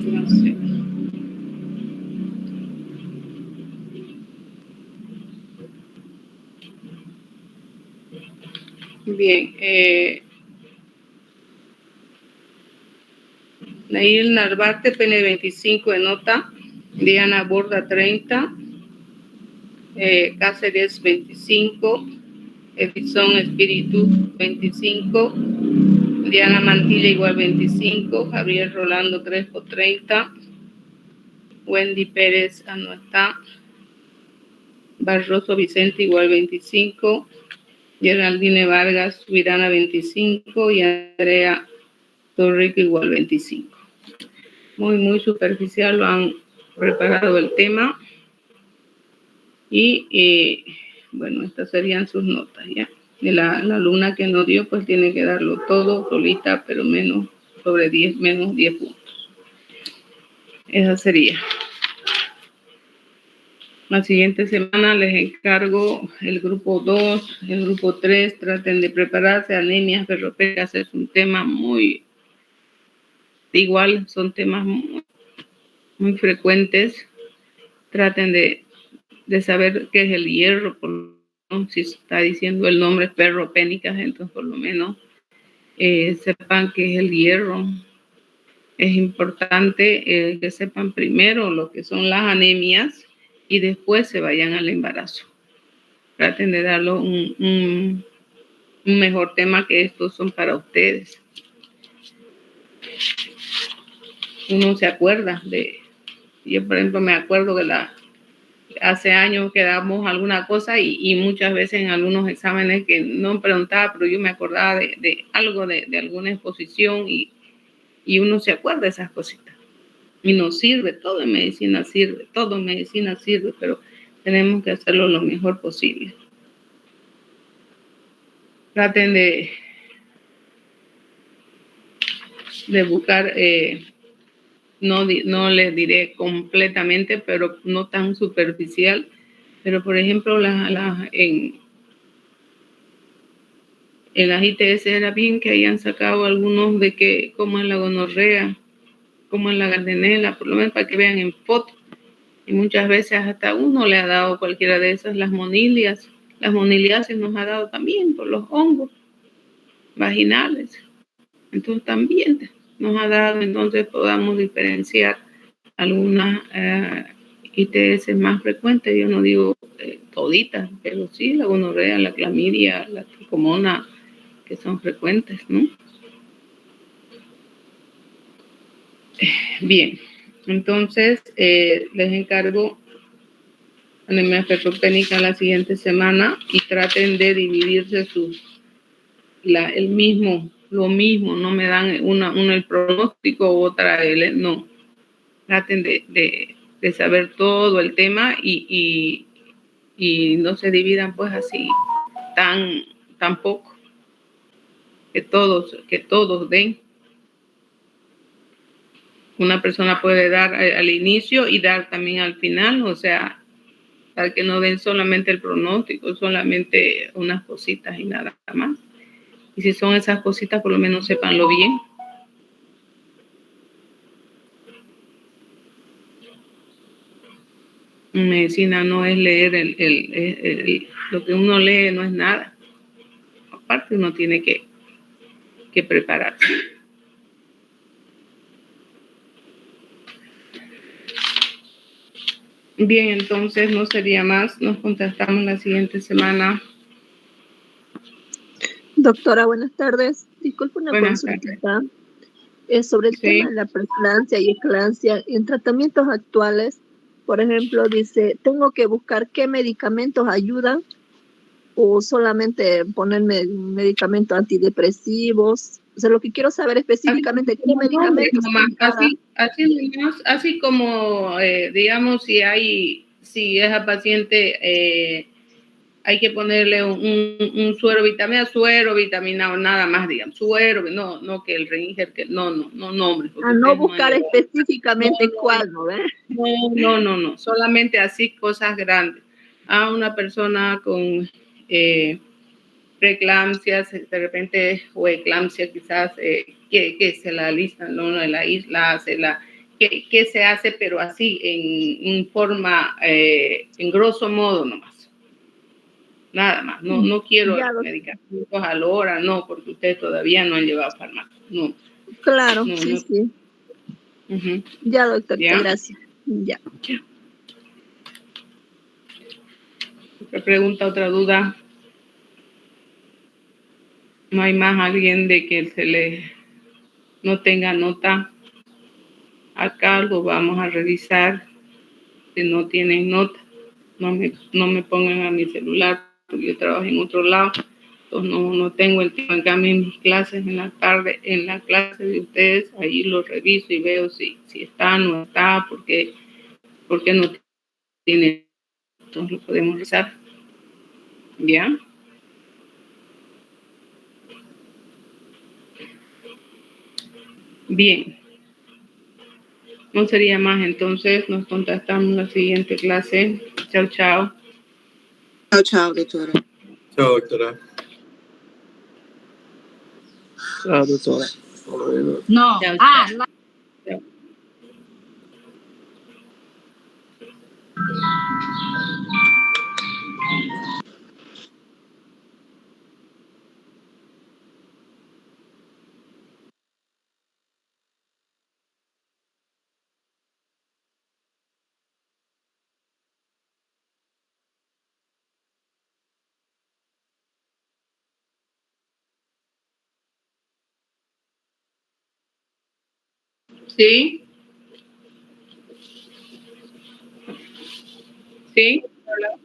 No sé. Bien, Nail Narvarte, pene 25 de nota, Diana Borda 30, Cáceres 25, Edison Espíritu 25, Diana Mantilla igual 25, Javier Rolando Crespo 30, Wendy Pérez no está, Barroso Vicente igual 25, Geraldine Vargas Virana 25 y Andrea Torrico igual 25. Muy superficial lo han preparado el tema y bueno, estas serían sus notas, ¿ya? Y la alumna que no dio, pues tiene que darlo todo solita, pero menos 10 puntos. Esa sería. La siguiente semana les encargo el grupo 2, el grupo 3, traten de prepararse, anemias ferropénicas es un tema igual, son temas muy frecuentes, traten de saber qué es el hierro, si está diciendo el nombre ferropénicas, entonces por lo menos sepan qué es el hierro. Es importante que sepan primero lo que son las anemias y después se vayan al embarazo. Traten de darle un mejor tema que estos son para ustedes. uno se acuerda de... Yo, por ejemplo, me acuerdo que hace años que damos alguna cosa y muchas veces en algunos exámenes que no preguntaba, pero yo me acordaba de algo, de alguna exposición y uno se acuerda de esas cositas. Y nos sirve, todo en medicina sirve, pero tenemos que hacerlo lo mejor posible. Traten de buscar, no les diré completamente, pero no tan superficial. Pero, por ejemplo, en las ITS era bien que hayan sacado algunos de que, como en la gonorrea, como en la gardnerella, por lo menos para que vean en foto. Y muchas veces hasta uno le ha dado cualquiera de esas, las monilias. Las moniliasis nos ha dado también por los hongos vaginales. Entonces también nos ha dado, entonces podamos diferenciar algunas ITS más frecuentes. Yo no digo toditas, pero sí la gonorrea, la clamidia, la tricomona, que son frecuentes, ¿no? Bien, entonces les encargo anemia febropénica la siguiente semana y traten de dividirse lo mismo, no me dan una el pronóstico, otra no. Traten de saber todo el tema y no se dividan pues así tan poco, que todos den. Una persona puede dar al inicio y dar también al final, o sea, para que no den solamente el pronóstico, solamente unas cositas y nada más. Y si son esas cositas, por lo menos sépanlo bien. Medicina no es leer lo que uno lee, no es nada. Aparte, uno tiene que prepararse. Bien, entonces no sería más. Nos contactamos la siguiente semana. Doctora, buenas tardes. Disculpe una consultita. Sobre el tema de la preeclampsia y eclampsia, en tratamientos actuales, por ejemplo, dice, tengo que buscar qué medicamentos ayudan o solamente ponerme medicamentos antidepresivos. O sea, lo que quiero saber específicamente qué medicamentos. Así como, digamos, si esa paciente hay que ponerle un suero vitaminado, nada más, digamos, no que el Ringer, que no, hombre. A no buscar específicamente cuál, ¿no ve? No, solamente así cosas grandes. A una persona con preeclampsia, de repente, o eclampsia quizás, que se la listan, ¿no? En la isla, que se hace, pero así, en forma, en grosso modo nomás. Nada más, no quiero medicamentos a la hora, no, porque ustedes todavía no han llevado farmacia, no. Claro, sí. Ya, doctor, gracias. Ya. Otra pregunta, otra duda. No hay más alguien de que no tenga nota. Acá lo vamos a revisar. Si no tienen nota, no me pongan a mi celular, porque yo trabajo en otro lado. Entonces no tengo el tiempo. En cambio, en mis clases, en la tarde, en la clase de ustedes, ahí lo reviso y veo si está o no está, porque no tiene. Entonces lo podemos revisar. ¿Ya? Bien. No sería más, entonces nos contactamos en la siguiente clase. Chao, chao. Chao, doctora. Chao, doctora. Chao, doctora. No. Chao, Chao. ¿Sí? Sí, hola.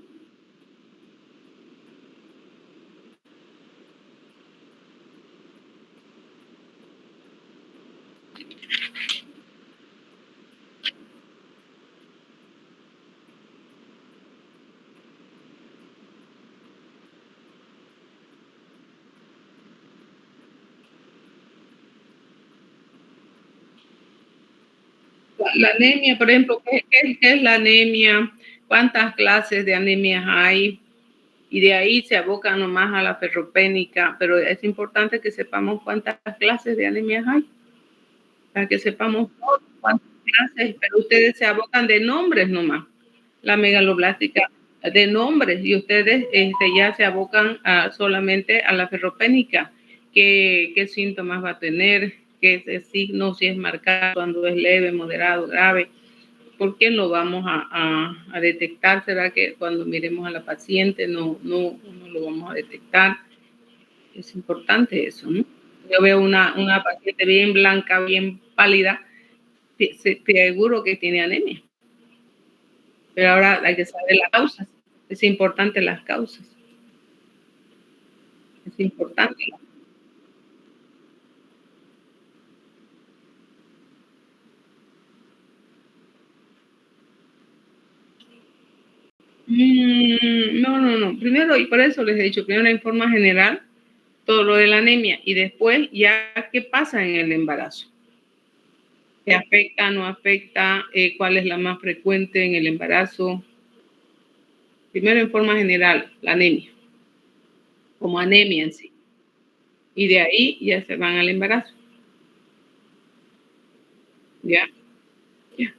La anemia, por ejemplo, ¿qué es la anemia? ¿Cuántas clases de anemias hay? Y de ahí se abocan nomás a la ferropénica, pero es importante que sepamos cuántas clases de anemias hay, para que sepamos cuántas clases, pero ustedes se abocan de nombres nomás, la megaloblástica de nombres, y ustedes ya se abocan solamente a la ferropénica. ¿Qué síntomas va a tener? ¿Qué signo? Si es marcado, cuando es leve, moderado, grave. ¿Por qué lo vamos a detectar? ¿Será que cuando miremos a la paciente no lo vamos a detectar? Es importante eso, ¿no? Yo veo una paciente bien blanca, bien pálida, seguro que tiene anemia. Pero ahora hay que saber las causas. Es importante las causas. Es importante. No. Primero, y por eso les he dicho, primero en forma general, todo lo de la anemia, y después ya qué pasa en el embarazo. ¿Qué afecta, no afecta? ¿Cuál es la más frecuente en el embarazo? Primero en forma general, la anemia, como anemia en sí. Y de ahí ya se van al embarazo. ¿Ya? Ya.